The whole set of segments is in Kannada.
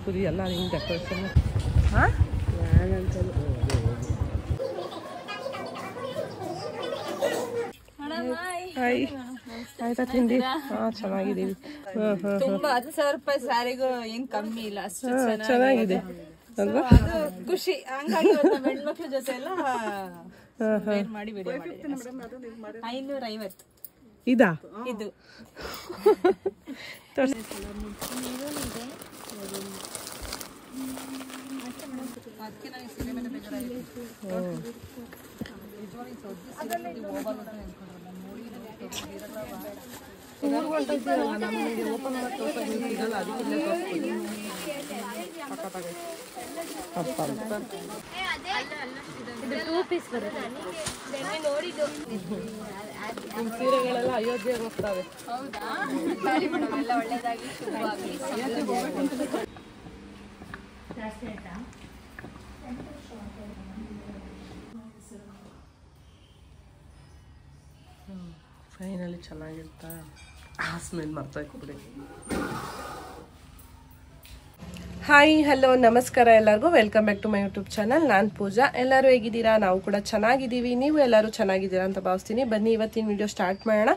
ಪುರಿ ಎಲ್ಲ ಹಿಂಗೆ ಡೆಕೋರೇಷನ್. ಹಾಂ ಹಾಯ್ ಆಯ್ತಾ ತಿಂಡಿ? ಹಾಂ ಚೆನ್ನಾಗಿದ್ದೀವಿ. ತುಂಬಾ 10,000 ರೂಪಾಯಿ ಸ್ಯಾರಿಗೂ ಏನ್ ಕಮ್ಮಿ ಇಲ್ಲ, ಅಷ್ಟು ಚೆನ್ನಾಗಿದೆ ಅಲ್ವಾ? ಖುಷಿ. ಹಂಗಾಗಿ ಹೆಣ್ಮಕ್ಳ ಜೊತೆ ಎಲ್ಲ ಮಾಡಿ ವಿಡಿಯೋ ಮಾಡಿ 550 ಇದಾ ಇದು. ಸೀರೆಗಳೆಲ್ಲ ಅಯೋಧ್ಯೆಗೆ ಹೋಗ್ತಾವೆ. ಫೈನಲಿ ಚೆನ್ನಾಗಿರ್ತಾ ಆ ಸ್ಮೆಲ್ ಮರ್ತಾಯ್ತು ಬಿಡಿ. ಹಾಯ್ ಹಲೋ ನಮಸ್ಕಾರ ಎಲ್ಲರಿಗೂ, welcome back to my YouTube channel. ನಾನು ಪೂಜಾ. ಎಲ್ಲರೂ ಹೇಗಿದ್ದೀರಾ? ನಾವು ಕೂಡ ಚೆನ್ನಾಗಿದ್ದೀವಿ. ನೀವು ಎಲ್ಲರೂ ಚೆನ್ನಾಗಿದ್ದೀರಾ ಅಂತ ಭಾವಿಸ್ತೀನಿ. ಬನ್ನಿ ಇವತ್ತಿನ ವಿಡಿಯೋ ಸ್ಟಾರ್ಟ್ ಮಾಡೋಣ.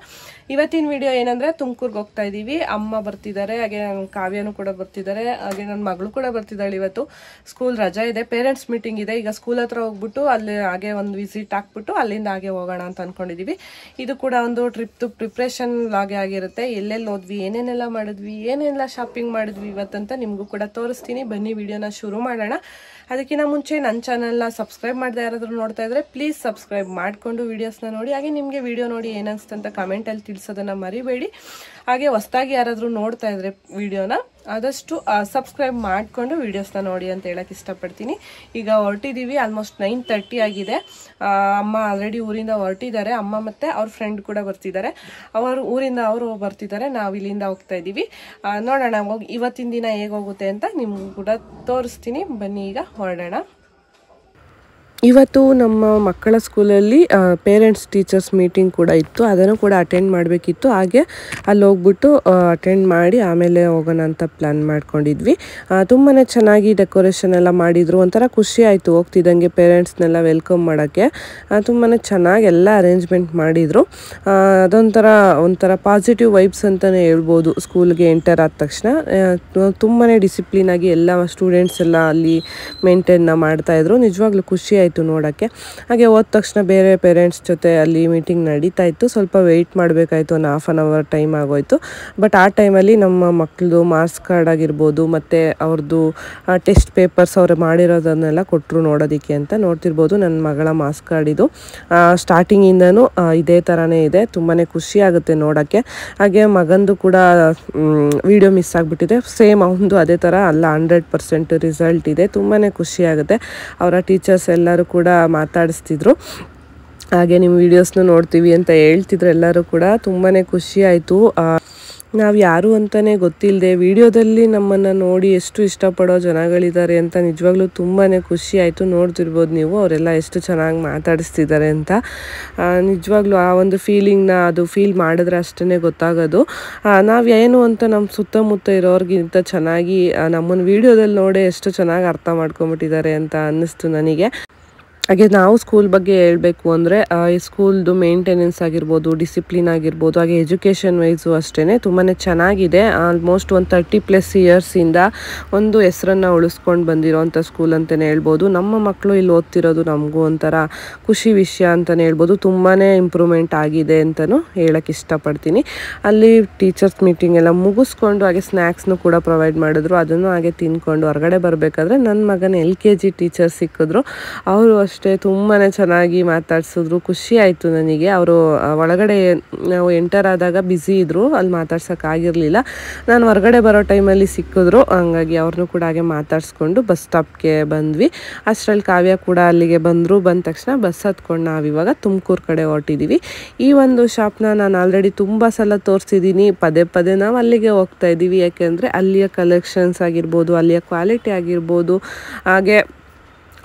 ಇವತ್ತಿನ ವಿಡಿಯೋ ಏನಂದರೆ ತುಮಕೂರ್ಗೆ ಹೋಗ್ತಾ ಇದ್ದೀವಿ. ಅಮ್ಮ ಬರ್ತಿದ್ದಾರೆ, ಹಾಗೆ ನನ್ನ ಕಾವ್ಯನೂ ಕೂಡ ಬರ್ತಿದ್ದಾರೆ, ಹಾಗೆ ನನ್ನ ಮಗಳು ಕೂಡ ಬರ್ತಿದ್ದಾಳೆ. ಇವತ್ತು ಸ್ಕೂಲ್ ರಜಾ ಇದೆ, ಪೇರೆಂಟ್ಸ್ ಮೀಟಿಂಗ್ ಇದೆ. ಈಗ ಸ್ಕೂಲ್ ಹತ್ರ ಹೋಗ್ಬಿಟ್ಟು ಅಲ್ಲಿ ಹಾಗೆ ಒಂದು ವಿಸಿಟ್ ಹಾಕ್ಬಿಟ್ಟು ಅಲ್ಲಿಂದ ಹಾಗೆ ಹೋಗೋಣ ಅಂತ ಅಂದ್ಕೊಂಡಿದ್ದೀವಿ. ಇದು ಕೂಡ ಒಂದು ಟ್ರಿಪ್ದು ಪ್ರಿಪ್ರೇಷನ್ ಲಾಗೆ ಆಗಿರುತ್ತೆ. ಎಲ್ಲೆಲ್ಲಿ ಹೋದ್ವಿ, ಏನೇನೆಲ್ಲ ಮಾಡಿದ್ವಿ, ಏನೆಲ್ಲ ಶಾಪಿಂಗ್ ಮಾಡಿದ್ವಿ ಇವತ್ತಂತ ನಿಮಗೂ ಕೂಡ ತೋರಿಸ್ತೀನಿ. ಬನ್ನಿ ವಿಡಿಯೋನ ಶುರು ಮಾಡೋಣ. ಅದಕ್ಕಿಂತ ಮುಂಚೆ ನನ್ನ ಚಾನಲ್ನ ಸಬ್ಸ್ಕ್ರೈಬ್ ಮಾಡದೆ ಯಾರಾದರೂ ನೋಡ್ತಾ ಇದ್ರೆ ಪ್ಲೀಸ್ ಸಬ್ಸ್ಕ್ರೈಬ್ ಮಾಡಿಕೊಂಡು ವೀಡಿಯೋಸ್ನ ನೋಡಿ. ಹಾಗೆ ನಿಮಗೆ ವಿಡಿಯೋ ನೋಡಿ ಏನಿಸ್ತಂತ ಕಮೆಂಟಲ್ಲಿ ತಿಳಿಸೋದನ್ನು ಮರಿಬೇಡಿ. ಹಾಗೆ ಹೊಸದಾಗಿ ಯಾರಾದರೂ ನೋಡ್ತಾ ಇದ್ರೆ ವಿಡಿಯೋನ ಆದಷ್ಟು ಸಬ್ಸ್ಕ್ರೈಬ್ ಮಾಡಿಕೊಂಡು ವೀಡಿಯೋಸ್ನ ನೋಡಿ ಅಂತ ಹೇಳಕ್ಕೆ ಇಷ್ಟಪಡ್ತೀನಿ. ಈಗ ಹೊರಟಿದ್ದೀವಿ, ಆಲ್ಮೋಸ್ಟ್ 9:30 ಆಗಿದೆ. ಅಮ್ಮ ಆಲ್ರೆಡಿ ಊರಿಂದ ಹೊರಟಿದ್ದಾರೆ. ಅಮ್ಮ ಮತ್ತು ಅವ್ರ ಫ್ರೆಂಡ್ ಕೂಡ ಬರ್ತಿದ್ದಾರೆ. ಊರಿಂದ ಅವರು ಬರ್ತಿದ್ದಾರೆ, ನಾವು ಇಲ್ಲಿಂದ ಹೋಗ್ತಾ ಇದ್ದೀವಿ. ನೋಡೋಣ ಇವತ್ತಿನ ದಿನ ಹೇಗೆ ಹೋಗುತ್ತೆ ಅಂತ ನಿಮ್ಗೂ ಕೂಡ ತೋರಿಸ್ತೀನಿ. ಬನ್ನಿ ಈಗ ಹೊರಡೋಣ. ಇವತ್ತು ನಮ್ಮ ಮಕ್ಕಳ ಸ್ಕೂಲಲ್ಲಿ ಪೇರೆಂಟ್ಸ್ ಟೀಚರ್ಸ್ ಮೀಟಿಂಗ್ ಕೂಡ ಇತ್ತು, ಅದನ್ನು ಕೂಡ ಅಟೆಂಡ್ ಮಾಡಬೇಕಿತ್ತು. ಹಾಗೆ ಅಲ್ಲಿ ಹೋಗ್ಬಿಟ್ಟು ಅಟೆಂಡ್ ಮಾಡಿ ಆಮೇಲೆ ಹೋಗೋಣ ಅಂತ ಪ್ಲ್ಯಾನ್ ಮಾಡ್ಕೊಂಡಿದ್ವಿ. ತುಂಬಾ ಚೆನ್ನಾಗಿ ಡೆಕೋರೇಷನ್ ಎಲ್ಲ ಮಾಡಿದರು. ಒಂಥರ ಖುಷಿ ಆಯಿತು ಹೋಗ್ತಿದ್ದಂಗೆ ಪೇರೆಂಟ್ಸ್ನೆಲ್ಲ ವೆಲ್ಕಮ್ ಮಾಡೋಕ್ಕೆ. ತುಂಬಾ ಚೆನ್ನಾಗಿ ಎಲ್ಲ ಅರೇಂಜ್ಮೆಂಟ್ ಮಾಡಿದರು. ಒಂಥರ ಪಾಸಿಟಿವ್ ವೈಬ್ಸ್ ಅಂತಲೇ ಹೇಳ್ಬೋದು. ಸ್ಕೂಲ್ಗೆ ಎಂಟರ್ ಆದ ತಕ್ಷಣ ತುಂಬಾ ಡಿಸಿಪ್ಲಿನಾಗಿ ಎಲ್ಲ ಸ್ಟೂಡೆಂಟ್ಸ್ ಎಲ್ಲ ಅಲ್ಲಿ ಮೇಂಟೈನ್ನ ಮಾಡ್ತಾಯಿದ್ರು. ನಿಜವಾಗ್ಲೂ ಖುಷಿ ಆಯಿತು ನೋಡೋಕ್ಕೆ. ಹಾಗೆ ಹೋದ ತಕ್ಷಣ ಬೇರೆ ಪೇರೆಂಟ್ಸ್ ಜೊತೆ ಅಲ್ಲಿ ಮೀಟಿಂಗ್ ನಡೀತಾ ಇತ್ತು. ಸ್ವಲ್ಪ ವೆಯ್ಟ್ ಮಾಡಬೇಕಾಯ್ತು, ಒಂದು ½ ಅನ್ ಅವರ್ ಟೈಮ್ ಆಗೋಯ್ತು. ಬಟ್ ಆ ಟೈಮಲ್ಲಿ ನಮ್ಮ ಮಕ್ಕಳದು ಮಾರ್ಕ್ಸ್ ಕಾರ್ಡ್ ಆಗಿರ್ಬೋದು ಮತ್ತು ಅವ್ರದ್ದು ಟೆಸ್ಟ್ ಪೇಪರ್ಸ್ ಅವ್ರು ಮಾಡಿರೋದನ್ನೆಲ್ಲ ಕೊಟ್ಟರು ನೋಡೋದಕ್ಕೆ ಅಂತ. ನೋಡ್ತಿರ್ಬೋದು ನನ್ನ ಮಗಳ ಮಾರ್ಕ್ಸ್ ಕಾರ್ಡ್ ಇದು. ಸ್ಟಾರ್ಟಿಂಗಿಂದನೂ ಇದೇ ಥರನೇ ಇದೆ. ತುಂಬಾ ಖುಷಿ ಆಗುತ್ತೆ ನೋಡೋಕ್ಕೆ. ಹಾಗೆ ಮಗಂದು ಕೂಡ ವಿಡಿಯೋ ಮಿಸ್ ಆಗಿಬಿಟ್ಟಿದೆ. ಸೇಮ್ ಅವನದು ಅದೇ ಥರ ಅಲ್ಲ, 100% ರಿಸಲ್ಟ್ ಇದೆ. ತುಂಬಾ ಖುಷಿ ಆಗುತ್ತೆ. ಅವರ ಟೀಚರ್ಸ್ ಎಲ್ಲರೂ ಕೂಡ ಮಾತಾಡಿಸ್ತಿದ್ರು. ಹಾಗೆ ನಿಮ್ಮ ವೀಡಿಯೋಸ್ನ ನೋಡ್ತೀವಿ ಅಂತ ಹೇಳ್ತಿದ್ರು ಎಲ್ಲರೂ ಕೂಡ. ತುಂಬಾ ಖುಷಿ ಆಯಿತು. ನಾವು ಯಾರು ಅಂತಲೇ ಗೊತ್ತಿಲ್ಲದೆ ವಿಡಿಯೋದಲ್ಲಿ ನಮ್ಮನ್ನು ನೋಡಿ ಎಷ್ಟು ಇಷ್ಟಪಡೋ ಜನಗಳಿದ್ದಾರೆ ಅಂತ ನಿಜವಾಗ್ಲೂ ತುಂಬಾ ಖುಷಿ ಆಯಿತು. ನೋಡ್ತಿರ್ಬೋದು ನೀವು ಅವರೆಲ್ಲ ಎಷ್ಟು ಚೆನ್ನಾಗಿ ಮಾತಾಡಿಸ್ತಿದ್ದಾರೆ ಅಂತ. ನಿಜವಾಗ್ಲೂ ಆ ಒಂದು ಫೀಲಿಂಗ್ನ ಅದು ಫೀಲ್ ಮಾಡಿದ್ರೆ ಅಷ್ಟೇ ಗೊತ್ತಾಗೋದು. ನಾವು ಏನು ಅಂತ ನಮ್ಮ ಸುತ್ತಮುತ್ತ ಇರೋರಿಗಿಂತ ಚೆನ್ನಾಗಿ ನಮ್ಮನ್ನು ವೀಡಿಯೋದಲ್ಲಿ ನೋಡಿ ಎಷ್ಟು ಚೆನ್ನಾಗಿ ಅರ್ಥ ಮಾಡ್ಕೊಂಬಿಟ್ಟಿದ್ದಾರೆ ಅಂತ ಅನ್ನಿಸ್ತು ನನಗೆ. ಹಾಗೆ ನಾವು ಸ್ಕೂಲ್ ಬಗ್ಗೆ ಹೇಳಬೇಕು ಅಂದರೆ ಈ ಸ್ಕೂಲ್ದು ಮೇಂಟೆನೆನ್ಸ್ ಆಗಿರ್ಬೋದು, ಡಿಸಿಪ್ಲಿನ್ ಆಗಿರ್ಬೋದು, ಹಾಗೆ ಎಜುಕೇಷನ್ ವೈಸು ಅಷ್ಟೇ ತುಂಬಾ ಚೆನ್ನಾಗಿದೆ. ಆಲ್ಮೋಸ್ಟ್ ಒಂದು 30+ ಇಯರ್ಸಿಂದ ಒಂದು ಹೆಸರನ್ನು ಉಳಿಸ್ಕೊಂಡು ಬಂದಿರೋವಂಥ ಸ್ಕೂಲ್ ಅಂತಲೇ ಹೇಳ್ಬೋದು. ನಮ್ಮ ಮಕ್ಕಳು ಇಲ್ಲಿ ಓದ್ತಿರೋದು ನಮಗೂ ಒಂಥರ ಖುಷಿ ವಿಷಯ ಅಂತಲೇ ಹೇಳ್ಬೋದು. ತುಂಬಾ ಇಂಪ್ರೂವ್ಮೆಂಟ್ ಆಗಿದೆ ಅಂತಲೂ ಹೇಳೋಕ್ಕೆ ಇಷ್ಟಪಡ್ತೀನಿ. ಅಲ್ಲಿ ಟೀಚರ್ಸ್ ಮೀಟಿಂಗ್ ಎಲ್ಲ ಮುಗಿಸ್ಕೊಂಡು ಹಾಗೆ ಸ್ನ್ಯಾಕ್ಸ್ನು ಕೂಡ ಪ್ರೊವೈಡ್ ಮಾಡಿದ್ರು. ಅದನ್ನು ಹಾಗೆ ತಿಂದ್ಕೊಂಡು ಹೊರಗಡೆ ಬರಬೇಕಾದ್ರೆ ನನ್ನ ಮಗನ LKG ಟೀಚರ್ ಸಿಕ್ಕಿದ್ರು. ಅವರು ಅಷ್ಟೇ ತುಂಬಾ ಚೆನ್ನಾಗಿ ಮಾತಾಡ್ಸಿದ್ರು. ಖುಷಿ ಆಯಿತು ನನಗೆ. ಅವರು ಒಳಗಡೆ ನಾವು ಎಂಟರ್ ಆದಾಗ ಬ್ಯುಸಿ ಇದ್ದರು, ಅಲ್ಲಿ ಮಾತಾಡ್ಸೋಕ್ಕಾಗಿರಲಿಲ್ಲ. ನಾನು ಹೊರಗಡೆ ಬರೋ ಟೈಮಲ್ಲಿ ಸಿಕ್ಕಿದ್ರು. ಹಂಗಾಗಿ ಅವ್ರನ್ನೂ ಕೂಡ ಹಾಗೆ ಮಾತಾಡಿಸ್ಕೊಂಡು ಬಸ್ ಸ್ಟಾಪ್ಗೆ ಬಂದ್ವಿ. ಅಷ್ಟರಲ್ಲಿ ಕಾವ್ಯ ಕೂಡ ಅಲ್ಲಿಗೆ ಬಂದರು. ಬಂದ ತಕ್ಷಣ ಬಸ್ ಹತ್ಕೊಂಡು ನಾವಿವಾಗ ತುಮಕೂರು ಕಡೆ ಹೊರಟಿದ್ದೀವಿ. ಈ ಒಂದು ಶಾಪ್ನ ನಾನು ಆಲ್ರೆಡಿ ತುಂಬ ಸಲ ತೋರಿಸಿದ್ದೀನಿ. ಪದೇ ನಾವು ಅಲ್ಲಿಗೆ ಹೋಗ್ತಾ ಇದ್ದೀವಿ. ಯಾಕೆಂದರೆ ಅಲ್ಲಿಯ ಕಲೆಕ್ಷನ್ಸ್ ಆಗಿರ್ಬೋದು, ಅಲ್ಲಿಯ ಕ್ವಾಲಿಟಿ ಆಗಿರ್ಬೋದು, ಹಾಗೆ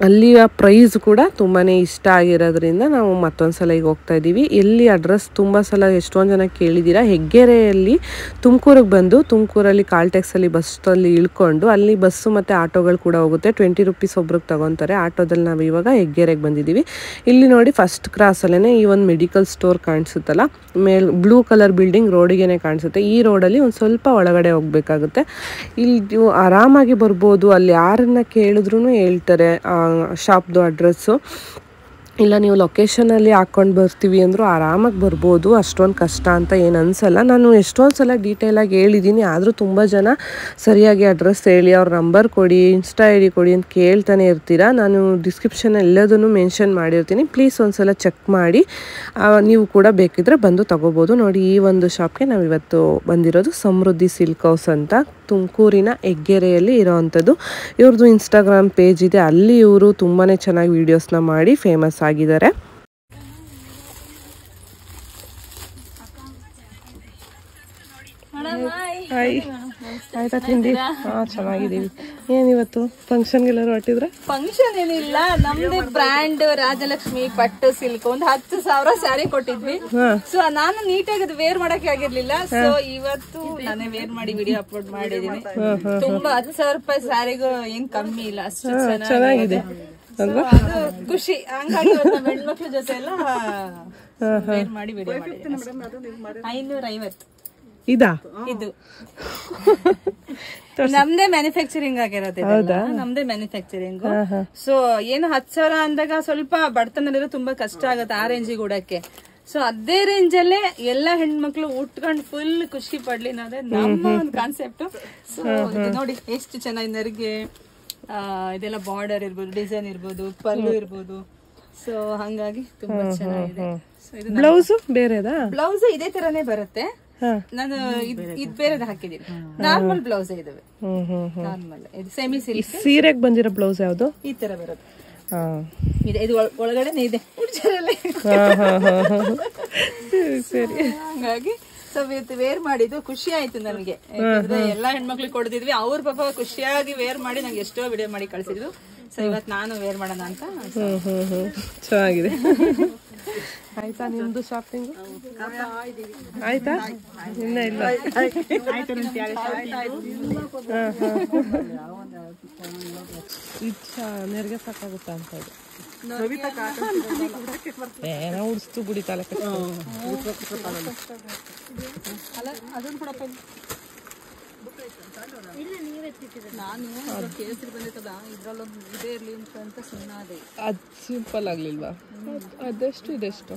ಅಲ್ಲಿಯ ಪ್ರೈಸ್ ಕೂಡ ತುಂಬಾ ಇಷ್ಟ ಆಗಿರೋದ್ರಿಂದ ನಾವು ಮತ್ತೊಂದು ಸಲ ಈಗ ಹೋಗ್ತಾ ಇದ್ದೀವಿ. ಎಲ್ಲಿ ಅಡ್ರೆಸ್ ತುಂಬ ಸಲ ಎಷ್ಟೊಂದು ಜನ ಕೇಳಿದ್ದೀರಾ. ಹೆಗ್ಗೆರೆಯಲ್ಲಿ ತುಮಕೂರಿಗೆ ಬಂದು ತುಮಕೂರಲ್ಲಿ ಕಾಲ್ಟೆಕ್ಸಲ್ಲಿ ಬಸ್ಸಲ್ಲಿ ಇಳ್ಕೊಂಡು ಅಲ್ಲಿ ಬಸ್ಸು ಮತ್ತು ಆಟೋಗಳು ಕೂಡ ಹೋಗುತ್ತೆ. 20 ರೂಪೀಸ್ ಒಬ್ರಿಗೆ ತಗೊತಾರೆ. ಆಟೋದಲ್ಲಿ ನಾವು ಇವಾಗ ಹೆಗ್ಗೆರೆಗೆ ಬಂದಿದ್ದೀವಿ. ಇಲ್ಲಿ ನೋಡಿ ಫಸ್ಟ್ ಕ್ರಾಸಲ್ಲೇ ಈ ಒಂದು ಮೆಡಿಕಲ್ ಸ್ಟೋರ್ ಕಾಣಿಸುತ್ತಲ್ಲ, ಬ್ಲೂ ಕಲರ್ ಬಿಲ್ಡಿಂಗ್ ರೋಡಿಗೆ ಕಾಣಿಸುತ್ತೆ. ಈ ರೋಡಲ್ಲಿ ಒಂದು ಸ್ವಲ್ಪ ಒಳಗಡೆ ಹೋಗ್ಬೇಕಾಗುತ್ತೆ. ಇಲ್ಲಿ ನೀವು ಆರಾಮಾಗಿ ಬರ್ಬೋದು. ಅಲ್ಲಿ ಯಾರನ್ನ ಕೇಳಿದ್ರೂ ಹೇಳ್ತಾರೆ ಶಾಪ್ದು ಅಡ್ರೆಸ್ಸು. ಇಲ್ಲ ನೀವು ಲೊಕೇಶನಲ್ಲಿ ಹಾಕ್ಕೊಂಡು ಬರ್ತೀವಿ ಅಂದರೂ ಆರಾಮಾಗಿ ಬರ್ಬೋದು. ಅಷ್ಟೊಂದು ಕಷ್ಟ ಅಂತ ಏನು ಅನಿಸಲ್ಲ. ನಾನು ಎಷ್ಟೊಂದು ಸಲ ಡೀಟೇಲಾಗಿ ಹೇಳಿದ್ದೀನಿ, ಆದರೂ ತುಂಬ ಜನ ಸರಿಯಾಗಿ ಅಡ್ರೆಸ್ ಹೇಳಿ ಅವ್ರ ನಂಬರ್ ಕೊಡಿ, ಇನ್ಸ್ಟಾ ಐ ಡಿ ಕೊಡಿ ಅಂತ ಕೇಳ್ತಾನೆ ಇರ್ತೀರಾ. ನಾನು ಡಿಸ್ಕ್ರಿಪ್ಷನ್ ಎಲ್ಲದನ್ನು ಮೆನ್ಷನ್ ಮಾಡಿರ್ತೀನಿ, ಪ್ಲೀಸ್ ಒಂದು ಸಲ ಚೆಕ್ ಮಾಡಿ. ನೀವು ಕೂಡ ಬೇಕಿದ್ರೆ ಬಂದು ತಗೋಬೋದು. ನೋಡಿ ಈ ಒಂದು ಶಾಪ್ಗೆ ನಾವು ಇವತ್ತು ಬಂದಿರೋದು ಸಮೃದ್ಧಿ ಸಿಲ್ಕ್ ಹೌಸ್ ಅಂತ, ತುಮಕೂರಿನ ಹೆಗ್ಗೆರೆಯಲ್ಲಿ ಇರೋವಂಥದ್ದು. ಇವ್ರದ್ದು ಇನ್ಸ್ಟಾಗ್ರಾಮ್ ಪೇಜ್ ಇದೆ, ಅಲ್ಲಿ ಇವರು ತುಂಬಾ ಚೆನ್ನಾಗಿ ವೀಡಿಯೋಸ್ನ ಮಾಡಿ ಫೇಮಸ್ ಆಗಿದ್ದಾರೆ. ಆಯ್ತಾ ತಿಂಡಿ? ಚೆನ್ನಾಗಿದ್ದೀವಿ. ಏನಿವತ್ತು ಫಂಕ್ಷನ್ಗೆಲ್ಲರೂ ಹೊಟ್ಟಿದ್ರೆ? ಫಂಕ್ಷನ್ ಏನಿಲ್ಲ, ನಮ್ದು ಬ್ರ್ಯಾಂಡ್ ರಾಜಲಕ್ಷ್ಮಿ ಪಟ್ಟು ಸಿಲ್ಕ್ ಒಂದು 10,000 ಸ್ಯಾರಿ ಕೊಟ್ಟಿದ್ವಿ. ಸೊ ನಾನು ನೀಟಾಗಿ ಅದು ವೇರ್ ಮಾಡಕ್ಕೆ ಆಗಿರ್ಲಿಲ್ಲ. ಸೊ ಇವತ್ತು ನಾನೇ ವೇರ್ ಮಾಡಿ ವಿಡಿಯೋ ಅಪ್ಲೋಡ್ ಮಾಡಿದೀನಿ. ತುಂಬಾ 10,000 ರೂಪಾಯಿ ಸ್ಯಾರಿಗೂ ಏನ್ ಕಮ್ಮಿ ಇಲ್ಲ, ಅಷ್ಟು ಚೆನ್ನಾಗಿದೆ. ಅದು ಖುಷಿ. ಹಂಗಾಗಿ ಹೆಣ್ಮಕ್ಳ ಜೊತೆ ಎಲ್ಲ ವೇರ್ ಮಾಡಿ ವಿಡಿಯೋ ಮಾಡಿದ್ದೀನಿ. 550 ಇದಾ? ಇದು ನಮ್ದೇ ಮ್ಯಾನುಫ್ಯಾಕ್ಚರಿಂಗ್ ಆಗಿರೋದು, ನಮ್ದೇ ಮ್ಯಾನುಫ್ಯಾಕ್ಚರಿಂಗ್. ಸೊ ಏನು 10,000 ಅಂದಾಗ ಸ್ವಲ್ಪ ಬಡತನಲ್ಲಿರೋ ತುಂಬಾ ಕಷ್ಟ ಆಗುತ್ತೆ ಆ ರೇಂಜಿಗೆ ಉಡಕ್ಕೆ. ಸೊ ಅದೇ ರೇಂಜ್ ಅಲ್ಲೇ ಎಲ್ಲಾ ಹೆಣ್ಮಕ್ಳು ಉಟ್ಕೊಂಡು ಫುಲ್ ಖುಷಿ ಪಡ್ಲಿ ಅನ್ನೋದೇ ನಮ್ಮ ಒಂದು ಕಾನ್ಸೆಪ್ಟ್. ಸೊ ನೋಡಿ ಎಷ್ಟು ಚೆನ್ನಾಗಿ ನರಿಗೆ ಇದೆಲ್ಲ ಬಾರ್ಡರ್ ಇರ್ಬೋದು, ಡಿಸೈನ್ ಇರ್ಬೋದು, ಪಲ್ಲು ಇರ್ಬೋದು. ಸೊ ಹಂಗಾಗಿ ತುಂಬಾ ಚೆನ್ನಾಗಿದೆ. ಬ್ಲೌಸ್ ಬೇರೆದಾ? ಬ್ಲೌಸ್ ಇದೇ ತರಾನೇ ಬರುತ್ತೆ. ನಾನು ಇದ್ ಬೇರೆ ಹಾಕಿದೀನಿ. ನಾರ್ಮಲ್ ಬ್ಲೌಸ್ ಇದಾವೆ, ನಾರ್ಮಲ್. ಇದು ಸೆಮಿ ಸಿಲ್ಕ್. ಸೀರೆಗೆ ಬಂದಿರೋ ಬ್ಲೌಸ್ ಯಾವ್ದು? ಈ ತರ ಬರುತ್ತೆ. ಇದು ಒಳಗಡೆನೆ ಇದೆ ಸರಿ. ಹಂಗಾಗಿ ಸೊ ಇವತ್ತು ವೇರ್ ಮಾಡಿದ್ದು ಖುಷಿ ಆಯ್ತು ನನಗೆ. ಎಲ್ಲಾ ಹೆಣ್ಮಕ್ಳಿಗೆ ಕೊಡ್ತಿದ್ವಿ, ಅವ್ರ ಪಾಪ ಖುಷಿಯಾಗಿ ವೇರ್ ಮಾಡಿ ನಂಗೆ ಎಷ್ಟೋ ವಿಡಿಯೋ ಮಾಡಿ ಕಳ್ಸಿದ್ರು. ಸೊ ಇವತ್ತು ನಾನು ವೇರ್ ಮಾಡೋಣ ಅಂತ. ಚೆನ್ನಾಗಿದೆ. ಆಯ್ತಾ ನಿಮ್ದು ಶಾಪಿಂಗ್? ಆಯ್ತಾ? ಇನ್ನ ಇಲ್ಲ. ಇಚ್ಛಾ ನೆರಿಗೆ ಸಾಕಾಗುತ್ತ ಅಂತ ಏನೋ ಉಡಿಸ್ತು ಬಿಡಿ ತಲೆ ಕಟ್ಟ. ನಾನು ಕೇಸರಿ ಬಂದಿತ್ತದ ಇದ್ರಲ್ಲೊಂದು ಇದೇ ಇರ್ಲಿ ಅಂತ ಸುಮ್ಮನೆ. ಅದು ಸಿಂಪಲ್ ಆಗ್ಲಿಲ್ವಾ? ಅದೆಷ್ಟು ಇದೆಷ್ಟು?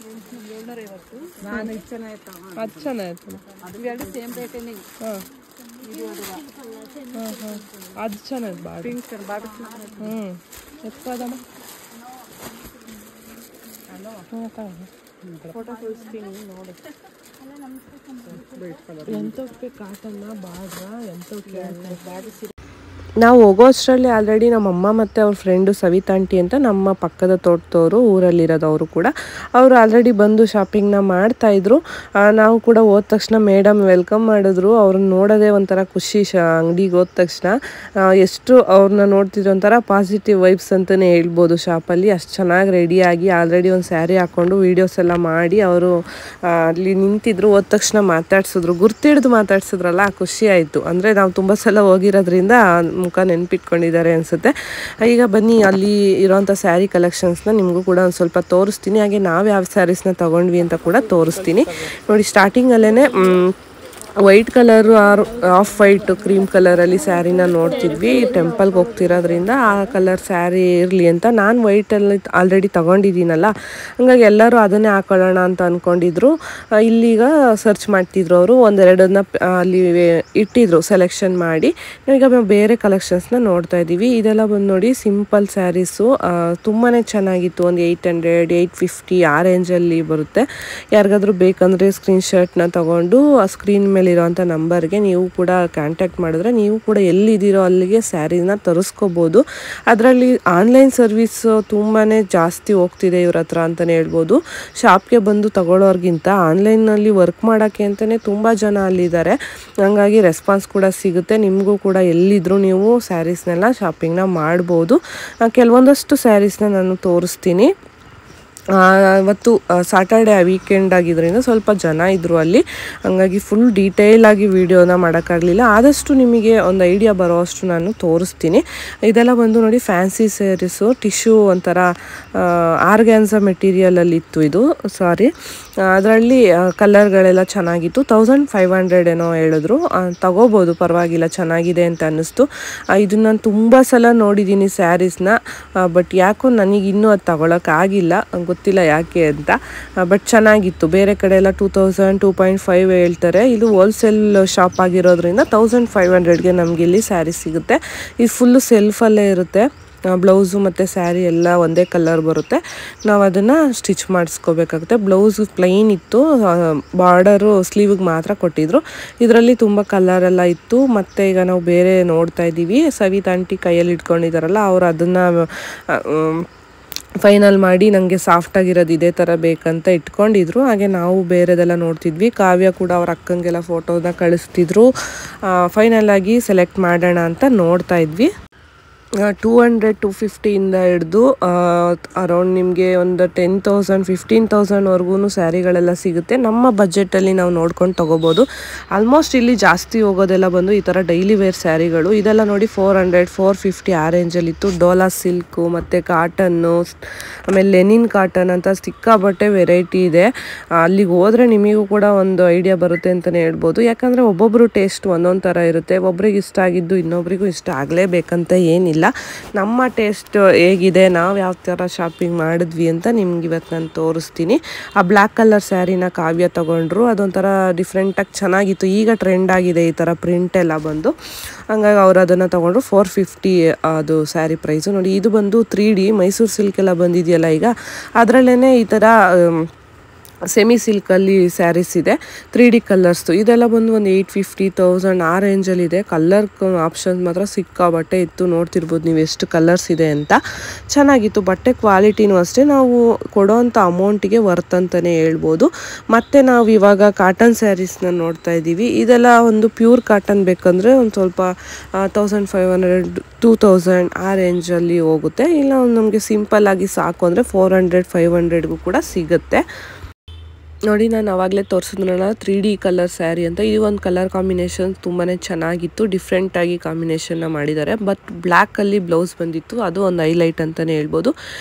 750. ನಾನು ಇದು ಚೆನ್ನಾಗಿತ್ತು, ಅದು ಚೆನ್ನಾಗಿತ್ತು. ಅದು ಎರಡು ಸೇಮ್ ರೇಟೇನೆ. ಅದು ಚೆನ್ನಾಗಿ ಬಾಡಿ ಎತ್ಕೋದಮ್ಮ. ಫೋಟೋ ತೋರಿಸ್ತೀನಿ ನೋಡಿ. ಎಂತಕ್ಕೆ ಕಾಟನ್ನ ಬಾಡ್ರ ಎಂತಕ್ಕೆ ಬಾಡಿ ಸೀರೆ. ನಾವು ಹೋಗೋ ಅಷ್ಟರಲ್ಲಿ ಆಲ್ರೆಡಿ ನಮ್ಮ ಅಮ್ಮ ಮತ್ತು ಅವ್ರ ಫ್ರೆಂಡು ಸವಿತಾಂಟಿ ಅಂತ ನಮ್ಮ ಪಕ್ಕದ ತೋಟದವರು, ಊರಲ್ಲಿರೋದವರು ಕೂಡ, ಅವರು ಆಲ್ರೆಡಿ ಬಂದು ಶಾಪಿಂಗ್ನ ಮಾಡ್ತಾಯಿದ್ರು. ನಾವು ಕೂಡ ಹೋದ ತಕ್ಷಣ ಮೇಡಮ್ ವೆಲ್ಕಮ್ ಮಾಡಿದ್ರು. ಅವ್ರನ್ನ ನೋಡೋದೇ ಒಂಥರ ಖುಷಿ. ಅಂಗಡಿಗೆ ಹೋದ ತಕ್ಷಣ ಎಷ್ಟು ಅವ್ರನ್ನ ನೋಡ್ತಿದ್ರು, ಒಂಥರ ಪಾಸಿಟಿವ್ ವೈಬ್ಸ್ ಅಂತಲೇ ಹೇಳ್ಬೋದು. ಶಾಪಲ್ಲಿ ಅಷ್ಟು ಚೆನ್ನಾಗಿ ರೆಡಿಯಾಗಿ ಆಲ್ರೆಡಿ ಒಂದು ಸ್ಯಾರಿ ಹಾಕ್ಕೊಂಡು ವೀಡಿಯೋಸ್ ಎಲ್ಲ ಮಾಡಿ ಅವರು ಅಲ್ಲಿ ನಿಂತಿದ್ರು. ಹೋದ ತಕ್ಷಣ ಮಾತಾಡ್ಸಿದ್ರು, ಗುರ್ತಿಡ್ದು ಮಾತಾಡ್ಸಿದ್ರಲ್ಲ, ಖುಷಿ ಆಯಿತು. ಅಂದರೆ ನಾವು ತುಂಬ ಸಲ ಹೋಗಿರೋದ್ರಿಂದ ಮುಖ ನೆನ್ಪಿಟ್ಕೊಂಡಿದ್ದಾರೆ ಅನಿಸುತ್ತೆ. ಈಗ ಬನ್ನಿ ಅಲ್ಲಿ ಇರೋಂಥ ಸ್ಯಾರಿ ಕಲೆಕ್ಷನ್ಸ್ನ ನಿಮಗೂ ಕೂಡ ಒಂದು ಸ್ವಲ್ಪ ತೋರಿಸ್ತೀನಿ. ಹಾಗೆ ನಾವು ಯಾವ ಸ್ಯಾರೀಸ್ನ ತೊಗೊಂಡ್ವಿ ಅಂತ ಕೂಡ ತೋರಿಸ್ತೀನಿ. ನೋಡಿ ಸ್ಟಾರ್ಟಿಂಗಲ್ಲೇ white colour off white cream ಕಲರಲ್ಲಿ ಸ್ಯಾರಿನ ನೋಡ್ತಿದ್ವಿ. ಟೆಂಪಲ್ಗೆ ಹೋಗ್ತಿರೋದ್ರಿಂದ ಆ ಕಲರ್ ಸ್ಯಾರಿ ಇರಲಿ ಅಂತ ನಾನು ವೈಟಲ್ಲಿ ಆಲ್ರೆಡಿ ತೊಗೊಂಡಿದ್ದೀನಲ್ಲ, ಹಂಗಾಗಿ ಎಲ್ಲರೂ ಅದನ್ನೇ ಹಾಕೊಳ್ಳೋಣ ಅಂತ ಅಂದ್ಕೊಂಡಿದ್ರು. ಇಲ್ಲಿಗ ಸರ್ಚ್ ಮಾಡ್ತಿದ್ರು ಅವರು, ಒಂದೆರಡನ್ನ ಅಲ್ಲಿ ಇಟ್ಟಿದ್ರು ಸೆಲೆಕ್ಷನ್ ಮಾಡಿ. ಈಗ ಬೇರೆ ಕಲೆಕ್ಷನ್ಸ್ನ ನೋಡ್ತಾ ಇದ್ದೀವಿ. ಇದೆಲ್ಲ ಬಂದು ನೋಡಿ ಸಿಂಪಲ್ ಸ್ಯಾರೀಸು, ತುಂಬಾ ಚೆನ್ನಾಗಿತ್ತು. ಒಂದು 800, 850 ಆ ರೇಂಜಲ್ಲಿ ಬರುತ್ತೆ. ಯಾರಿಗಾದ್ರೂ ಬೇಕಂದರೆ ಸ್ಕ್ರೀನ್ ಶಾಟ್ನ ತೊಗೊಂಡು ಆ ಸ್ಕ್ರೀನ್ ಮೇಲೆ ಮೇಲೆ ಇರೋವಂಥ ನಂಬರ್ಗೆ ನೀವು ಕೂಡ ಕಾಂಟ್ಯಾಕ್ಟ್ ಮಾಡಿದ್ರೆ ನೀವು ಕೂಡ ಎಲ್ಲಿದ್ದೀರೋ ಅಲ್ಲಿಗೆ ಸ್ಯಾರಿನ ತರಿಸ್ಕೋಬೋದು. ಅದರಲ್ಲಿ ಆನ್ಲೈನ್ ಸರ್ವಿಸ್ ತುಂಬಾ ಜಾಸ್ತಿ ಹೋಗ್ತಿದೆ ಇವ್ರ ಹತ್ರ ಅಂತಲೇ ಹೇಳ್ಬೋದು. ಶಾಪ್ಗೆ ಬಂದು ತಗೊಳ್ಳೋರ್ಗಿಂತ ಆನ್ಲೈನಲ್ಲಿ ವರ್ಕ್ ಮಾಡೋಕ್ಕೆ ಅಂತಲೇ ತುಂಬ ಜನ ಅಲ್ಲಿದ್ದಾರೆ. ಹಂಗಾಗಿ ರೆಸ್ಪಾನ್ಸ್ ಕೂಡ ಸಿಗುತ್ತೆ. ನಿಮಗೂ ಕೂಡ ಎಲ್ಲಿದ್ದರೂ ನೀವು ಸ್ಯಾರೀಸ್ನೆಲ್ಲ ಶಾಪಿಂಗ್ನ ಮಾಡ್ಬೋದು. ಕೆಲವೊಂದಷ್ಟು ಸ್ಯಾರೀಸ್ನ ನಾನು ತೋರಿಸ್ತೀನಿ. ಇವತ್ತು ಸಾಟರ್ಡೆ ವೀಕೆಂಡ್ ಆಗಿದ್ದರಿಂದ ಸ್ವಲ್ಪ ಜನ ಇದ್ದರು ಅಲ್ಲಿ, ಹಂಗಾಗಿ ಫುಲ್ ಡೀಟೇಲಾಗಿ ವಿಡಿಯೋನ ಮಾಡೋಕ್ಕಾಗಲಿಲ್ಲ. ಆದಷ್ಟು ನಿಮಗೆ ಒಂದು ಐಡಿಯಾ ಬರೋ ಅಷ್ಟು ನಾನು ತೋರಿಸ್ತೀನಿ. ಇದೆಲ್ಲ ಬಂದು ನೋಡಿ ಫ್ಯಾನ್ಸಿ ಸ್ಯಾರೀಸು, ಟಿಶ್ಯೂ ಒಂಥರ ಆರ್ಗ್ಯಾನ್ಸಾ ಮೆಟೀರಿಯಲಲ್ಲಿ ಇತ್ತು ಇದು, ಅದರಲ್ಲಿ ಕಲರ್ಗಳೆಲ್ಲ ಚೆನ್ನಾಗಿತ್ತು. 1500 ಏನೋ ಹೇಳಿದ್ರು. ತಗೋಬೋದು, ಪರವಾಗಿಲ್ಲ, ಚೆನ್ನಾಗಿದೆ ಅಂತ ಅನ್ನಿಸ್ತು. ಇದನ್ನು ನಾನು ತುಂಬ ಸಲ ನೋಡಿದ್ದೀನಿ ಸ್ಯಾರೀಸ್ನ, ಬಟ್ ಯಾಕೋ ನನಗೆ ಇನ್ನೂ ಅದು ತಗೊಳಕ್ಕಾಗಿಲ್ಲ, ಗೊತ್ತಿಲ್ಲ ಯಾಕೆ ಅಂತ. ಬಟ್ ಚೆನ್ನಾಗಿತ್ತು. ಬೇರೆ ಕಡೆ ಎಲ್ಲ 2000, 2.5 ಹೇಳ್ತಾರೆ. ಇದು ಹೋಲ್ಸೇಲ್ ಶಾಪ್ ಆಗಿರೋದ್ರಿಂದ 1500ಗೆ ನಮಗೆ ಇಲ್ಲಿ ಸ್ಯಾರಿ ಸಿಗುತ್ತೆ. ಇದು ಫುಲ್ಲು ಸೆಲ್ಫಲ್ಲೇ ಇರುತ್ತೆ. ಬ್ಲೌಸು ಮತ್ತು ಸ್ಯಾರಿ ಎಲ್ಲ ಒಂದೇ ಕಲರ್ ಬರುತ್ತೆ. ನಾವು ಅದನ್ನು ಸ್ಟಿಚ್ ಮಾಡಿಸ್ಕೋಬೇಕಾಗುತ್ತೆ. ಬ್ಲೌಸು ಪ್ಲೈನ್ ಇತ್ತು, ಬಾರ್ಡರು ಸ್ಲೀವಿಗೆ ಮಾತ್ರ ಕೊಟ್ಟಿದ್ರು. ಇದರಲ್ಲಿ ತುಂಬ ಕಲರೆಲ್ಲ ಇತ್ತು. ಮತ್ತು ಈಗ ನಾವು ಬೇರೆ ನೋಡ್ತಾ ಇದ್ದೀವಿ, ಸವಿತಾ ಆಂಟಿ ಕೈಯಲ್ಲಿ ಇಟ್ಕೊಂಡಿದ್ದಾರಲ್ಲ, ಅವರು ಅದನ್ನು ಫೈನಲ್ ಮಾಡಿ ನನಗೆ ಸಾಫ್ಟಾಗಿರೋದು ಇದೇ ಥರ ಬೇಕಂತ ಇಟ್ಕೊಂಡಿದ್ರು. ಹಾಗೆ ನಾವು ಬೇರೆದೆಲ್ಲ ನೋಡ್ತಿದ್ವಿ. ಕಾವ್ಯ ಕೂಡ ಅವ್ರ ಅಕ್ಕಂಗೆಲ್ಲ ಫೋಟೋನ ಕಳಿಸ್ತಿದ್ರು. ಫೈನಲ್ ಆಗಿ ಸೆಲೆಕ್ಟ್ ಮಾಡೋಣ ಅಂತ ನೋಡ್ತಾ ಇದ್ವಿ. 200, 250 ಹಿಡಿದು ಅರೌಂಡ್ ನಿಮಗೆ ಒಂದು 10,000, 15,000ವರೆಗೂ ಸ್ಯಾರಿಗಳೆಲ್ಲ ಸಿಗುತ್ತೆ. ನಮ್ಮ ಬಜೆಟಲ್ಲಿ ನಾವು ನೋಡ್ಕೊಂಡು ತೊಗೋಬೋದು. ಆಲ್ಮೋಸ್ಟ್ ಇಲ್ಲಿ ಜಾಸ್ತಿ ಹೋಗೋದೆಲ್ಲ ಬಂದು ಈ ಥರ ಡೈಲಿ ವೇರ್ ಸ್ಯಾರಿಗಳು. ಇದೆಲ್ಲ ನೋಡಿ 400, 450 ಆ ರೇಂಜಲ್ಲಿತ್ತು. ಡೋಲಾ ಸಿಲ್ಕು ಮತ್ತು ಕಾಟನ್ನು, ಆಮೇಲೆ ಲೆನಿನ್ ಕಾಟನ್ ಅಂತ ಸಿಕ್ಕಾಬಟ್ಟೆ ವೆರೈಟಿ ಇದೆ. ಅಲ್ಲಿಗೆ ಹೋದರೆ ನಿಮಗೂ ಕೂಡ ಒಂದು ಐಡಿಯಾ ಬರುತ್ತೆ ಅಂತಲೇ ಹೇಳ್ಬೋದು. ಯಾಕಂದರೆ ಒಬ್ಬೊಬ್ಬರು ಟೇಸ್ಟ್ ಒಂದೊಂದು ಥರ ಇರುತ್ತೆ. ಒಬ್ರಿಗೆ ಇಷ್ಟ ಆಗಿದ್ದು ಇನ್ನೊಬ್ರಿಗೂ ಇಷ್ಟ ಆಗಲೇಬೇಕಂತ ಏನಿಲ್ಲ. ನಮ್ಮ ಟೇಸ್ಟ್ ಹೇಗಿದೆ, ನಾವು ಯಾವ ಥರ ಶಾಪಿಂಗ್ ಮಾಡಿದ್ವಿ ಅಂತ ನಿಮ್ಗೆ ಇವತ್ತು ನಾನು ತೋರಿಸ್ತೀನಿ. ಆ ಬ್ಲ್ಯಾಕ್ ಕಲರ್ ಸ್ಯಾರಿನ ಕಾವ್ಯ ತಗೊಂಡ್ರು. ಅದೊಂಥರ ಡಿಫ್ರೆಂಟಾಗಿ ಚೆನ್ನಾಗಿತ್ತು. ಈಗ ಟ್ರೆಂಡ್ ಆಗಿದೆ ಈ ಥರ ಪ್ರಿಂಟ್ ಎಲ್ಲ ಬಂದು, ಹಂಗಾಗಿ ಅವ್ರು ಅದನ್ನು ತೊಗೊಂಡ್ರು. 450 ಅದು ಸ್ಯಾರಿ ಪ್ರೈಸು. ನೋಡಿ, ಇದು ಬಂದು 3D ಮೈಸೂರು ಸಿಲ್ಕ್ ಎಲ್ಲ ಬಂದಿದೆಯಲ್ಲ ಈಗ, ಅದರಲ್ಲೇ ಈ ಥರ ಸೆಮಿ ಸಿಲ್ಕಲ್ಲಿ ಸ್ಯಾರೀಸ್ ಇದೆ. 3D ಕಲರ್ಸ್ದು. ಇದೆಲ್ಲ ಬಂದು ಒಂದು 850, 1000 ಆ ರೇಂಜಲ್ಲಿದೆ. ಕಲರ್ ಆಪ್ಷನ್ಸ್ ಮಾತ್ರ ಸಿಕ್ಕಾಬಟ್ಟೆ ಇತ್ತು. ನೋಡ್ತಿರ್ಬೋದು ನೀವು ಎಷ್ಟು ಕಲರ್ಸ್ ಇದೆ ಅಂತ. ಚೆನ್ನಾಗಿತ್ತು. ಬಟ್ಟೆ ಕ್ವಾಲಿಟಿನೂ ಅಷ್ಟೇ, ನಾವು ಕೊಡೋವಂಥ ಅಮೌಂಟಿಗೆ ವರ್ತ್ ಅಂತಲೇ ಹೇಳ್ಬೋದು. ಮತ್ತು ನಾವು ಇವಾಗ ಕಾಟನ್ ಸ್ಯಾರೀಸ್ನ ನೋಡ್ತಾ ಇದ್ದೀವಿ. ಇದೆಲ್ಲ ಒಂದು ಪ್ಯೂರ್ ಕಾಟನ್ ಬೇಕಂದರೆ ಒಂದು ಸ್ವಲ್ಪ 1500, 2000 ಆ ರೇಂಜಲ್ಲಿ ಹೋಗುತ್ತೆ. ಇಲ್ಲ ನಮಗೆ ಸಿಂಪಲ್ಲಾಗಿ ಸಾಕು ಅಂದರೆ 400, 500ಗೂ ಕೂಡ ಸಿಗುತ್ತೆ. ನೋಡಿ, ನಾನು ಆವಾಗಲೇ ತೋರಿಸಿದ್ನಲ್ಲ 3D ಕಲರ್ ಸ್ಯಾರಿ ಅಂತ. ಇದು ಒಂದು ಕಲರ್ ಕಾಂಬಿನೇಷನ್ ತುಂಬಾ ಚೆನ್ನಾಗಿತ್ತು. ಡಿಫ್ರೆಂಟಾಗಿ ಕಾಂಬಿನೇಷನ್ನ ಮಾಡಿದ್ದಾರೆ. ಬಟ್ ಬ್ಲ್ಯಾಕಲ್ಲಿ ಬ್ಲೌಸ್ ಬಂದಿತ್ತು, ಅದು ಒಂದು ಹೈಲೈಟ್ ಅಂತಲೇ ಹೇಳ್ಬೋದು.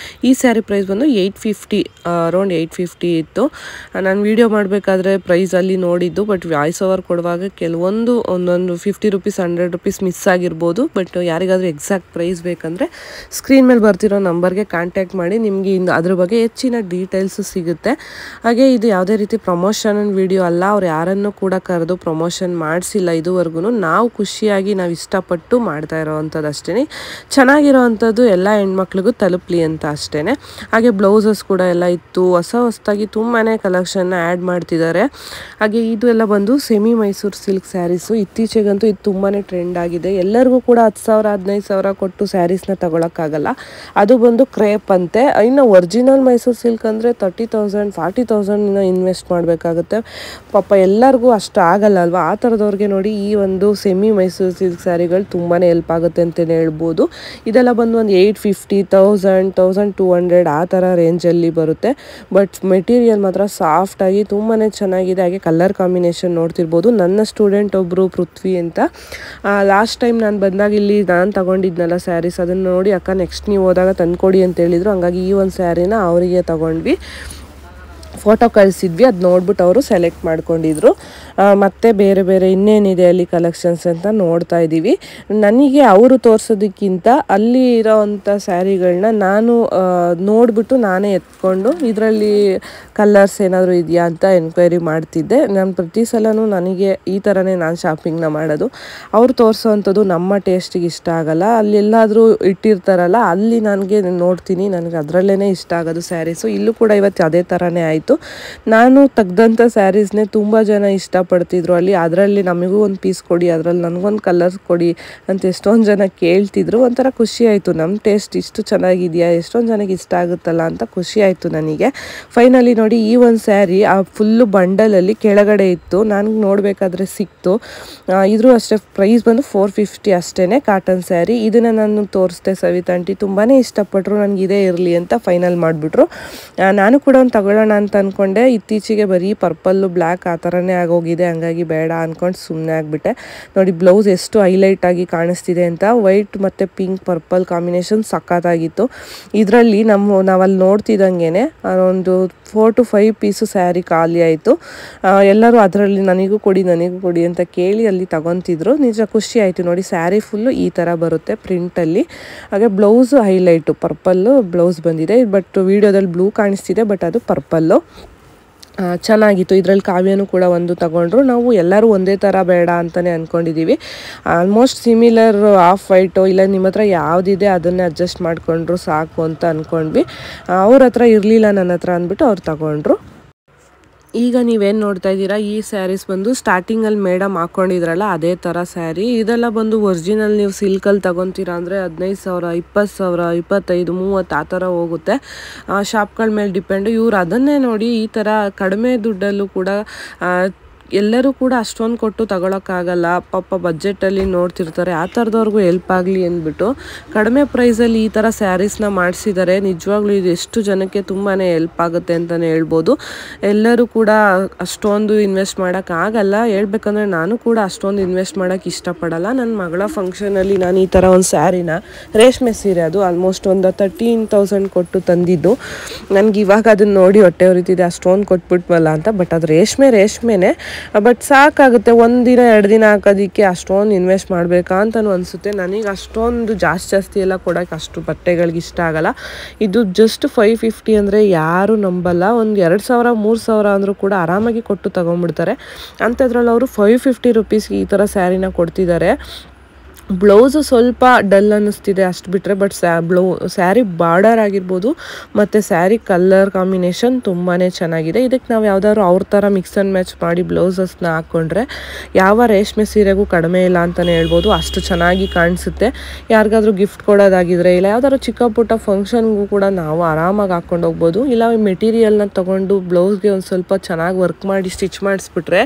ಈ ಸ್ಯಾರಿ ಪ್ರೈಸ್ ಬಂದು 850, ಅರೌಂಡ್ 850 ಇತ್ತು. ನಾನು ವೀಡಿಯೋ ಮಾಡಬೇಕಾದ್ರೆ ಪ್ರೈಸಲ್ಲಿ ನೋಡಿದ್ದು, ಬಟ್ ವಾಯ್ಸ್ ಓವರ್ ಕೊಡುವಾಗ ಕೆಲವೊಂದು ಒಂದೊಂದು 50 ರೂಪೀಸ್, 100 ರೂಪೀಸ್ ಮಿಸ್ ಆಗಿರ್ಬೋದು. ಬಟ್ ಯಾರಿಗಾದರೂ ಎಕ್ಸಾಕ್ಟ್ ಪ್ರೈಸ್ ಬೇಕಂದರೆ ಸ್ಕ್ರೀನ್ ಮೇಲೆ ಬರ್ತಿರೋ ನಂಬರ್ಗೆ ಕಾಂಟ್ಯಾಕ್ಟ್ ಮಾಡಿ, ನಿಮಗೆ ಅದ್ರ ಬಗ್ಗೆ ಹೆಚ್ಚಿನ ಡೀಟೇಲ್ಸು ಸಿಗುತ್ತೆ. ಹಾಗೆ ಇದು ಯಾವುದೇ ರೀತಿ ಪ್ರಮೋಷನ್ ವಿಡಿಯೋ ಅಲ್ಲ. ಅವ್ರು ಯಾರನ್ನು ಕೂಡ ಕರೆದು ಪ್ರಮೋಷನ್ ಮಾಡಿಸಿಲ್ಲ ಇದುವರೆಗೂ. ನಾವು ಖುಷಿಯಾಗಿ ನಾವು ಇಷ್ಟಪಟ್ಟು ಮಾಡ್ತಾ ಇರೋವಂಥದ್ದು ಅಷ್ಟೇ. ಚೆನ್ನಾಗಿರೋವಂಥದ್ದು ಎಲ್ಲ ಹೆಣ್ಮಕ್ಳಿಗೂ ತಲುಪಲಿ ಅಂತ ಅಷ್ಟೇ. ಹಾಗೆ ಬ್ಲೌಸಸ್ ಕೂಡ ಎಲ್ಲ ಇತ್ತು. ಹೊಸದಾಗಿ ತುಂಬಾ ಕಲೆಕ್ಷನ್ನ ಆ್ಯಡ್ ಮಾಡ್ತಿದ್ದಾರೆ. ಹಾಗೆ ಇದು ಎಲ್ಲ ಬಂದು ಸೆಮಿ ಮೈಸೂರು ಸಿಲ್ಕ್ ಸ್ಯಾರೀಸು. ಇತ್ತೀಚೆಗಂತೂ ಇದು ತುಂಬಾ ಟ್ರೆಂಡ್ ಆಗಿದೆ. ಎಲ್ಲರಿಗೂ ಕೂಡ 10,000, 15,000 ಕೊಟ್ಟು ಸ್ಯಾರೀಸ್ನ ತಗೊಳಕ್ಕಾಗಲ್ಲ. ಅದು ಬಂದು ಕ್ರೇಪ್ ಅಂತೆ. ಇನ್ನು ಒರಿಜಿನಲ್ ಮೈಸೂರು ಸಿಲ್ಕ್ ಅಂದರೆ 30,000, 40,000 ಇನ್ವೆಸ್ಟ್ ಮಾಡಬೇಕಾಗುತ್ತೆ. ಪಾಪ ಎಲ್ಲರಿಗೂ ಅಷ್ಟು ಆಗಲ್ಲ ಅಲ್ವಾ. ಆ ಥರದವ್ರಿಗೆ ನೋಡಿ ಈ ಒಂದು ಸೆಮಿ ಮೈಸೂರು ಸಿಲ್ಕ್ ಸ್ಯಾರಿಗಳು ತುಂಬಾ ಹೆಲ್ಪ್ ಆಗುತ್ತೆ ಅಂತಲೇ ಹೇಳ್ಬೋದು. ಇದೆಲ್ಲ ಬಂದು ಒಂದು 850, 1000, 1200 ಆ ಥರ ರೇಂಜಲ್ಲಿ ಬರುತ್ತೆ. ಬಟ್ ಮೆಟೀರಿಯಲ್ ಮಾತ್ರ ಸಾಫ್ಟಾಗಿ ತುಂಬಾ ಚೆನ್ನಾಗಿದೆ. ಹಾಗೆ ಕಲರ್ ಕಾಂಬಿನೇಷನ್ ನೋಡ್ತಿರ್ಬೋದು. ನನ್ನ ಸ್ಟೂಡೆಂಟ್ ಒಬ್ಬರು ಪೃಥ್ವಿ ಅಂತ, ಲಾಸ್ಟ್ ಟೈಮ್ ನಾನು ಬಂದಾಗ ಇಲ್ಲಿ ನಾನು ತಗೊಂಡಿದ್ನಲ್ಲ ಸ್ಯಾರೀಸ್, ಅದನ್ನು ನೋಡಿ ಅಕ್ಕ ನೆಕ್ಸ್ಟ್ ನೀವು ಹೋದಾಗ ತಂದುಕೊಡಿ ಅಂತ ಹೇಳಿದರು. ಹಂಗಾಗಿ ಈ ಒಂದು ಸ್ಯಾರಿನ ಅವರಿಗೆ ತಗೊಂಡ್ವಿ. ಫೋಟೋ ಕಳಿಸಿದ್ವಿ, ಅದು ನೋಡ್ಬಿಟ್ಟು ಅವರು ಸೆಲೆಕ್ಟ್ ಮಾಡ್ಕೊಂಡಿದ್ರು. ಮತ್ತು ಬೇರೆ ಬೇರೆ ಇನ್ನೇನಿದೆ ಅಲ್ಲಿ ಕಲೆಕ್ಷನ್ಸ್ ಅಂತ ನೋಡ್ತಾ ಇದ್ದೀವಿ. ನನಗೆ ಅವರು ತೋರಿಸೋದಕ್ಕಿಂತ ಅಲ್ಲಿ ಇರೋವಂಥ ಸ್ಯಾರಿಗಳನ್ನ ನಾನು ನೋಡಿಬಿಟ್ಟು ನಾನೇ ಎತ್ಕೊಂಡು ಇದರಲ್ಲಿ ಕಲರ್ಸ್ ಏನಾದರೂ ಇದೆಯಾ ಅಂತ ಎನ್ಕ್ವೈರಿ ಮಾಡ್ತಿದ್ದೆ. ನಾನು ಪ್ರತಿ ಸಲವೂ ನನಗೆ ಈ ಥರನೇ ನಾನು ಶಾಪಿಂಗ್ನ ಮಾಡೋದು. ಅವ್ರು ತೋರಿಸೋವಂಥದ್ದು ನಮ್ಮ ಟೇಸ್ಟಿಗೆ ಇಷ್ಟ ಆಗಲ್ಲ. ಅಲ್ಲಿ ಎಲ್ಲಾದರೂ ಇಟ್ಟಿರ್ತಾರಲ್ಲ, ಅಲ್ಲಿ ನನಗೆ ನೋಡ್ತೀನಿ, ನನಗೆ ಅದರಲ್ಲೇ ಇಷ್ಟ ಆಗೋದು ಸ್ಯಾರೀಸು. ಇಲ್ಲೂ ಕೂಡ ಇವತ್ತು ಅದೇ ಥರನೇ ಆಯಿತು. ನಾನು ತೆಗ್ದಂಥ ಸ್ಯಾರೀಸ್ನೇ ತುಂಬ ಜನ ಇಷ್ಟಪಟ್ಟು ಇಷ್ಟಪಡ್ತಿದ್ರು ಅದರಲ್ಲಿ ನಮಗೂ ಒಂದು ಪೀಸ್ ಕೊಡಿ, ಅದರಲ್ಲಿ ನನಗೊಂದು ಕಲರ್ ಕೊಡಿ ಅಂತ ಎಷ್ಟೊಂದು ಜನ ಕೇಳ್ತಿದ್ರು. ಒಂಥರ ಖುಷಿ ಆಯಿತು, ನಮ್ಮ ಟೇಸ್ಟ್ ಇಷ್ಟು ಚೆನ್ನಾಗಿದೆಯಾ, ಎಷ್ಟೊಂದು ಜನಕ್ಕೆ ಇಷ್ಟ ಆಗುತ್ತಲ್ಲ ಅಂತ ಖುಷಿ ಆಯಿತು ನನಗೆ. ಫೈನಲಿ ನೋಡಿ ಈ ಒಂದು ಸ್ಯಾರಿ ಆ ಫುಲ್ಲು ಬಂಡಲಲ್ಲಿ ಕೆಳಗಡೆ ಇತ್ತು, ನನಗೆ ನೋಡಬೇಕಾದ್ರೆ ಸಿಕ್ತು. ಇದ್ರೂ ಅಷ್ಟೇ ಪ್ರೈಸ್ ಬಂದು 450 ಅಷ್ಟೇ ಕಾಟನ್ ಸ್ಯಾರಿ. ಇದನ್ನು ನಾನು ತೋರಿಸ್ದೆ, ಸವಿತಾಂಟಿ ತುಂಬಾ ಇಷ್ಟಪಟ್ಟರು, ನನಗೆ ಇದೇ ಇರಲಿ ಅಂತ ಫೈನಲ್ ಮಾಡಿಬಿಟ್ರು. ನಾನು ಕೂಡ ಒಂದು ತಗೊಳ್ಳೋಣ ಅಂತ ಅಂದ್ಕೊಂಡೆ, ಇತ್ತೀಚೆಗೆ ಬರೀ ಪರ್ಪಲ್ಲು ಬ್ಲ್ಯಾಕ್ ಆ ಥರನೇ ಆಗೋಗಿದೆ, ಹಂಗಾಗಿ ಬೇಡ ಅಂದ್ಕೊಂಡು ಸುಮ್ಮನೆ ಆಗಿಬಿಟ್ಟೆ. ನೋಡಿ ಬ್ಲೌಸ್ ಎಷ್ಟು ಹೈಲೈಟ್ ಆಗಿ ಕಾಣಿಸ್ತಿದೆ ಅಂತ, ವೈಟ್ ಮತ್ತು ಪಿಂಕ್ ಪರ್ಪಲ್ ಕಾಂಬಿನೇಷನ್ ಸಖತ್ತಾಗಿತ್ತು. ಇದರಲ್ಲಿ ನಾವಲ್ಲಿ ನೋಡ್ತಿದ್ದಂಗೆ ಒಂದು 4 to 5 ಪೀಸು ಸ್ಯಾರಿ ಖಾಲಿ ಆಯಿತು. ಎಲ್ಲರೂ ಅದರಲ್ಲಿ ನನಗೂ ಕೊಡಿ ಅಂತ ಕೇಳಿ ಅಲ್ಲಿ ತಗೊತಿದ್ರು. ನಿಜ ಖುಷಿ ಆಯಿತು. ನೋಡಿ ಸ್ಯಾರಿ ಫುಲ್ಲು ಈ ಥರ ಬರುತ್ತೆ ಪ್ರಿಂಟಲ್ಲಿ, ಹಾಗೆ ಬ್ಲೌಸು ಹೈಲೈಟು ಪರ್ಪಲ್ಲು ಬ್ಲೌಸ್ ಬಂದಿದೆ. ಬಟ್ ವಿಡಿಯೋದಲ್ಲಿ ಬ್ಲೂ ಕಾಣಿಸ್ತಿದೆ, ಬಟ್ ಅದು ಪರ್ಪಲ್ಲು. ಚೆನ್ನಾಗಿತ್ತು. ಇದರಲ್ಲಿ ಕಾವ್ಯನೂ ಕೂಡ ಒಂದು ತಗೊಂಡ್ರು. ನಾವು ಎಲ್ಲರೂ ಒಂದೇ ಥರ ಬೇಡ ಅಂತಲೇ ಅಂದ್ಕೊಂಡಿದ್ದೀವಿ. ಆಲ್ಮೋಸ್ಟ್ ಸಿಮಿಲರ್ ಆಫ್ ವೈಟು ಇಲ್ಲ ನಿಮ್ಮ ಹತ್ರ ಯಾವುದಿದೆ ಅದನ್ನೇ ಅಡ್ಜಸ್ಟ್ ಮಾಡಿಕೊಂಡ್ರು ಸಾಕು ಅಂತ ಅಂದ್ಕೊಂಡ್ವಿ. ಅವ್ರ ಹತ್ರ ಇರಲಿಲ್ಲ ನನ್ನ ಹತ್ರ ಅಂದ್ಬಿಟ್ಟು ಅವ್ರು ತಗೊಂಡ್ರು. ಈಗ ನೀವೇನು ನೋಡ್ತಾ ಇದ್ದೀರಾ, ಈ ಸ್ಯಾರೀಸ್ ಬಂದು ಸ್ಟಾರ್ಟಿಂಗಲ್ಲಿ ಮೇಡಮ್ ಹಾಕ್ಕೊಂಡಿದ್ರಲ್ಲ ಅದೇ ಥರ ಸ್ಯಾರಿ. ಇದೆಲ್ಲ ಬಂದು ಒರಿಜಿನಲ್ ನೀವು ಸಿಲ್ಕಲ್ಲಿ ತಗೊತೀರಾ ಅಂದರೆ 15,000, 20,000, 25, 30 ಆ ಥರ ಹೋಗುತ್ತೆ. ಶಾಪ್ಗಳ ಮೇಲೆ ಡಿಪೆಂಡು. ಇವ್ರು ಅದನ್ನೇ ನೋಡಿ ಈ ಥರ ಕಡಿಮೆ ದುಡ್ಡಲ್ಲೂ ಕೂಡ ಎಲ್ಲರೂ ಕೂಡ ಅಷ್ಟೊಂದು ಕೊಟ್ಟು ತಗೊಳಕ್ಕಾಗಲ್ಲ, ಪಾಪ ಬಜೆಟಲ್ಲಿ ನೋಡ್ತಿರ್ತಾರೆ, ಆ ಥರದವ್ರಿಗೂ ಹೆಲ್ಪ್ ಆಗಲಿ ಅಂದ್ಬಿಟ್ಟು ಕಡಿಮೆ ಪ್ರೈಸಲ್ಲಿ ಈ ಥರ ಸ್ಯಾರೀಸ್ನ ಮಾಡಿಸಿದ್ದಾರೆ. ನಿಜವಾಗ್ಲೂ ಇದು ಎಷ್ಟು ಜನಕ್ಕೆ ತುಂಬಾ ಹೆಲ್ಪ್ ಆಗುತ್ತೆ ಅಂತಲೇ ಹೇಳ್ಬೋದು. ಎಲ್ಲರೂ ಕೂಡ ಅಷ್ಟೊಂದು ಇನ್ವೆಸ್ಟ್ ಮಾಡೋಕ್ಕಾಗಲ್ಲ. ಹೇಳ್ಬೇಕಂದ್ರೆ ನಾನು ಕೂಡ ಅಷ್ಟೊಂದು ಇನ್ವೆಸ್ಟ್ ಮಾಡೋಕ್ಕೆ ಇಷ್ಟಪಡಲ್ಲ. ನನ್ನ ಮಗಳ ಫಂಕ್ಷನಲ್ಲಿ ನಾನು ಈ ಥರ ಒಂದು ಸ್ಯಾರಿನ, ರೇಷ್ಮೆ ಸೀರೆ, ಅದು ಆಲ್ಮೋಸ್ಟ್ ಒಂದು 13,000 ಕೊಟ್ಟು ತಂದಿದ್ದು. ನನಗೆ ಇವಾಗ ಅದನ್ನು ನೋಡಿ ಹೊಟ್ಟೆ ಉರಿತಿದೆ, ಅಷ್ಟೊಂದು ಕೊಟ್ಬಿಟ್ವಲ್ಲ ಅಂತ. ಬಟ್ ಅದು ರೇಷ್ಮೆನೇ, ಬಟ್ ಸಾಕಾಗುತ್ತೆ. 1 ದಿನ 2 ದಿನ ಹಾಕೋದಕ್ಕೆ ಅಷ್ಟೊಂದು ಇನ್ವೆಸ್ಟ್ ಮಾಡಬೇಕಾ ಅಂತಲೂ ಅನಿಸುತ್ತೆ. ನನಗೆ ಅಷ್ಟೊಂದು ಜಾಸ್ತಿ ಎಲ್ಲ ಕೊಡೋಕ್ಕೆ ಅಷ್ಟು ಬಟ್ಟೆಗಳಿಗೆ ಇಷ್ಟ ಆಗಲ್ಲ. ಇದು ಜಸ್ಟ್ 550 ಅಂದರೆ ಯಾರು ನಂಬಲ್ಲ. ಒಂದು 2,000 3,000 ಅಂದರೂ ಕೂಡ ಆರಾಮಾಗಿ ಕೊಟ್ಟು ತೊಗೊಂಡ್ಬಿಡ್ತಾರೆ. ಅಂಥದ್ರಲ್ಲಿ ಅವರು 550 ರುಪೀಸ್ಗೆ ಈ ಥರ ಸ್ಯಾರಿನ ಕೊಡ್ತಿದ್ದಾರೆ. ಬ್ಲೌಸು ಸ್ವಲ್ಪ ಡಲ್ ಅನ್ನಿಸ್ತಿದೆ ಅಷ್ಟು ಬಿಟ್ಟರೆ, ಬಟ್ ಸ್ಯಾರಿ ಬಾರ್ಡರ್ ಆಗಿರ್ಬೋದು ಮತ್ತು ಸ್ಯಾರಿ ಕಲರ್ ಕಾಂಬಿನೇಷನ್ ತುಂಬಾ ಚೆನ್ನಾಗಿದೆ. ಇದಕ್ಕೆ ನಾವು ಯಾವುದಾದ್ರು ಅವ್ರ ಥರ ಮಿಕ್ಸ್ ಆ್ಯಂಡ್ ಮ್ಯಾಚ್ ಮಾಡಿ ಬ್ಲೌಸಸ್ನ ಹಾಕ್ಕೊಂಡ್ರೆ ಯಾವ ರೇಷ್ಮೆ ಸೀರೆಗೂ ಕಡಿಮೆ ಇಲ್ಲ ಅಂತಲೇ ಹೇಳ್ಬೋದು. ಅಷ್ಟು ಚೆನ್ನಾಗಿ ಕಾಣಿಸುತ್ತೆ. ಯಾರಿಗಾದ್ರೂ ಗಿಫ್ಟ್ ಕೊಡೋದಾಗಿದ್ರೆ ಇಲ್ಲ ಯಾವ್ದಾದ್ರು ಚಿಕ್ಕ ಪುಟ್ಟ ಫಂಕ್ಷನ್ಗೂ ಕೂಡ ನಾವು ಆರಾಮಾಗಿ ಹಾಕ್ಕೊಂಡು ಹೋಗ್ಬೋದು. ಇಲ್ಲ ಮೆಟೀರಿಯಲ್ನ ತೊಗೊಂಡು ಬ್ಲೌಸ್ಗೆ ಒಂದು ಸ್ವಲ್ಪ ಚೆನ್ನಾಗಿ ವರ್ಕ್ ಮಾಡಿ ಸ್ಟಿಚ್ ಮಾಡಿಸ್ಬಿಟ್ರೆ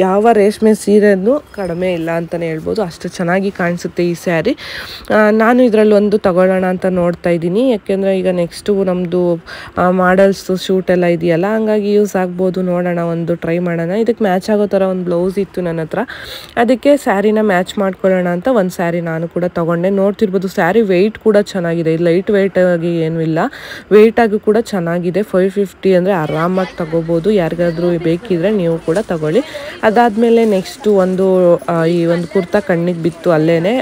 ಯಾವ ರೇಷ್ಮೆ ಸೀರೆನೂ ಕಡಿಮೆ ಇಲ್ಲ ಅಂತಲೇ ಹೇಳ್ಬೋದು. ಅಷ್ಟು ಚೆನ್ನಾಗಿ ಕಾಣಿಸುತ್ತೆ ಈ ಸ್ಯಾರಿ. ನಾನು ಇದರಲ್ಲಿ ಒಂದು ತಗೊಳ್ಳೋಣ ಅಂತ ನೋಡ್ತಾ ಇದ್ದೀನಿ. ಯಾಕೆಂದರೆ ಈಗ ನೆಕ್ಸ್ಟು ನಮ್ಮದು ಮಾಡಲ್ಸು ಶೂಟ್ ಎಲ್ಲ ಇದೆಯಲ್ಲ, ಹಂಗಾಗಿ ಯೂಸ್ ಆಗ್ಬೋದು. ನೋಡೋಣ, ಒಂದು ಟ್ರೈ ಮಾಡೋಣ. ಇದಕ್ಕೆ ಮ್ಯಾಚ್ ಆಗೋ ಥರ ಒಂದು ಬ್ಲೌಸ್ ಇತ್ತು ನನ್ನ ಹತ್ರ, ಅದಕ್ಕೆ ಸ್ಯಾರಿನ ಮ್ಯಾಚ್ ಮಾಡ್ಕೊಳ್ಳೋಣ ಅಂತ ಒಂದು ಸ್ಯಾರಿ ನಾನು ಕೂಡ ತೊಗೊಂಡೆ. ನೋಡ್ತಿರ್ಬೋದು ಸ್ಯಾರಿ ವೆಯ್ಟ್ ಕೂಡ ಚೆನ್ನಾಗಿದೆ. ಲೈಟ್ ವೆಯ್ಟ್ ಆಗಿ ಏನೂ ಇಲ್ಲ, ವೆಯ್ಟ್ ಆಗಿ ಕೂಡ ಚೆನ್ನಾಗಿದೆ. 550 ಅಂದರೆ ಆರಾಮಾಗಿ ತಗೋಬೋದು. ಯಾರಿಗಾದ್ರೂ ಬೇಕಿದ್ರೆ ನೀವು ಕೂಡ ತಗೊಳ್ಳಿ. ಅದಾದಮೇಲೆ ನೆಕ್ಸ್ಟು ಈ ಒಂದು ಕುರ್ತಾ ಕಣ್ಣಿಗೆ ಬಿತ್ತು ಅಲ್ಲೇನೆ.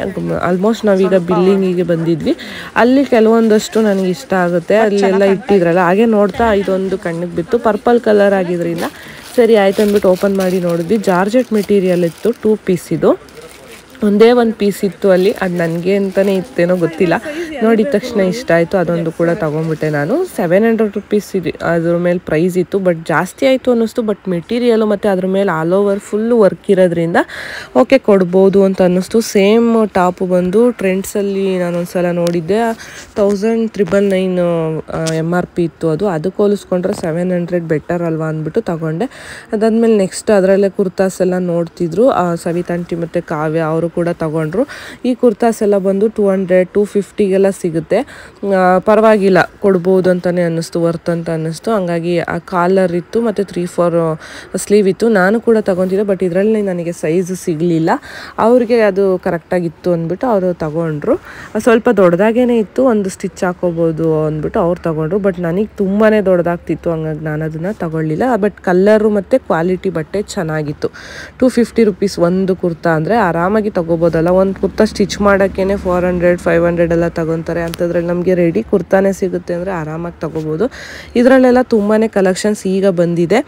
ಆಲ್ಮೋಸ್ಟ್ ನಾವೀಗ ಬಿಲ್ಲಿಂಗಿಗೆ ಬಂದಿದ್ವಿ. ಅಲ್ಲಿ ಕೆಲವೊಂದಷ್ಟು ನನಗೆ ಇಷ್ಟ ಆಗುತ್ತೆ, ಅಲ್ಲೆಲ್ಲ ಇಟ್ಟಿದ್ರಲ್ಲ, ಹಾಗೆ ನೋಡ್ತಾ ಇದೊಂದು ಕಣ್ಣಿಗೆ ಬಿತ್ತು. ಪರ್ಪಲ್ ಕಲರ್ ಆಗಿದ್ರಿಂದ ಸರಿ ಆಯ್ತು ಅಂದ್ಬಿಟ್ಟು ಓಪನ್ ಮಾಡಿ ನೋಡಿದ್ವಿ. ಜಾರ್ಜೆಟ್ ಮೆಟೀರಿಯಲ್ ಇತ್ತು, 2 ಪೀಸ್ ಇದು. ಒಂದೇ ಒಂದು ಪೀಸ್ ಇತ್ತು ಅಲ್ಲಿ, ಅದು ನನಗೆ ಅಂತಲೇ ಇತ್ತೇನೋ ಗೊತ್ತಿಲ್ಲ. ನೋಡಿದ ತಕ್ಷಣ ಇಷ್ಟ ಆಯಿತು, ಅದೊಂದು ಕೂಡ ತೊಗೊಂಡ್ಬಿಟ್ಟೆ ನಾನು. 700 ರುಪೀಸ್ ಇದು ಅದ್ರ ಮೇಲೆ ಪ್ರೈಸ್ ಇತ್ತು, ಬಟ್ ಜಾಸ್ತಿ ಆಯಿತು ಅನ್ನಿಸ್ತು. ಬಟ್ ಮೆಟೀರಿಯಲು ಮತ್ತು ಅದ್ರ ಮೇಲೆ ಆಲ್ ಓವರ್ ಫುಲ್ಲು ವರ್ಕ್ ಇರೋದ್ರಿಂದ ಓಕೆ ಕೊಡ್ಬೋದು ಅಂತ ಅನ್ನಿಸ್ತು. ಸೇಮ್ ಟಾಪು ಬಂದು ಟ್ರೆಂಡ್ಸಲ್ಲಿ ನಾನೊಂದು ಸಲ ನೋಡಿದ್ದೆ, 1999 MRP ಇತ್ತು. ಅದಕ್ಕೆ ಹೋಲಿಸ್ಕೊಂಡ್ರೆ 700 ಬೆಟರ್ ಅಲ್ವಾ ಅಂದ್ಬಿಟ್ಟು ತಗೊಂಡೆ. ಅದಾದಮೇಲೆ ನೆಕ್ಸ್ಟ್ ಅದರಲ್ಲೇ ಕುರ್ತಾಸ್ ಎಲ್ಲ ನೋಡ್ತಿದ್ರು ಸವಿತಾಂಟಿ ಮತ್ತು ಕಾವ್ಯ, ಅವರು ಕೂಡ ತಗೊಂಡ್ರು. ಈ ಕುರ್ತಾಸ್ ಎಲ್ಲ ಬಂದು 200 250ಗೆಲ್ಲ ಸಿಗುತ್ತೆ. ಪರವಾಗಿಲ್ಲ, ಕೊಡ್ಬೋದು ಅಂತಲೇ ಅನ್ನಿಸ್ತು, ವರ್ತ್ ಅಂತ ಅನ್ನಿಸ್ತು. ಹಂಗಾಗಿ ಆ ಕಾಲರ್ ಇತ್ತು ಮತ್ತು 3/4 ಸ್ಲೀವ್ ಇತ್ತು. ನಾನು ಕೂಡ ತಗೊತಿದ್ದೆ, ಬಟ್ ಇದರಲ್ಲಿ ನನಗೆ ಸೈಜ್ ಸಿಗಲಿಲ್ಲ. ಅವ್ರಿಗೆ ಅದು ಕರೆಕ್ಟಾಗಿತ್ತು ಅಂದ್ಬಿಟ್ಟು ಅವರು ತಗೊಂಡ್ರು. ಸ್ವಲ್ಪ ದೊಡ್ಡದಾಗೇ ಇತ್ತು, ಒಂದು ಸ್ಟಿಚ್ ಹಾಕೋಬೋದು ಅಂದ್ಬಿಟ್ಟು ಅವ್ರು ತಗೊಂಡ್ರು. ಬಟ್ ನನಗೆ ತುಂಬಾ ದೊಡ್ಡದಾಗ್ತಿತ್ತು, ಹಂಗಾಗಿ ನಾನು ಅದನ್ನು ತಗೊಳ್ಳಿಲ್ಲ. ಬಟ್ ಕಲ್ಲರು ಮತ್ತು ಕ್ವಾಲಿಟಿ ಬಟ್ಟೆ ಚೆನ್ನಾಗಿತ್ತು. 250 ರುಪೀಸ್ ಒಂದು ಕುರ್ತಾ ಅಂದರೆ ಆರಾಮಾಗಿ ತಗೋಬೋದಲ್ಲ. ಒಂದು ಕುರ್ತಾ ಸ್ಟಿಚ್ ಮಾಡೋಕ್ಕೇ 400 500 ಎಲ್ಲ ತಗೊತಾರೆ. ಅಂಥದ್ರಲ್ಲಿ ನಮಗೆ ರೆಡಿ ಕುರ್ತಾನೇ ಸಿಗುತ್ತೆ ಅಂದರೆ ಆರಾಮಾಗಿ ತಗೋಬೋದು. ಇದರಲ್ಲೆಲ್ಲ ತುಂಬಾ ಕಲೆಕ್ಷನ್ಸ್ ಈಗ ಬಂದಿದೆ.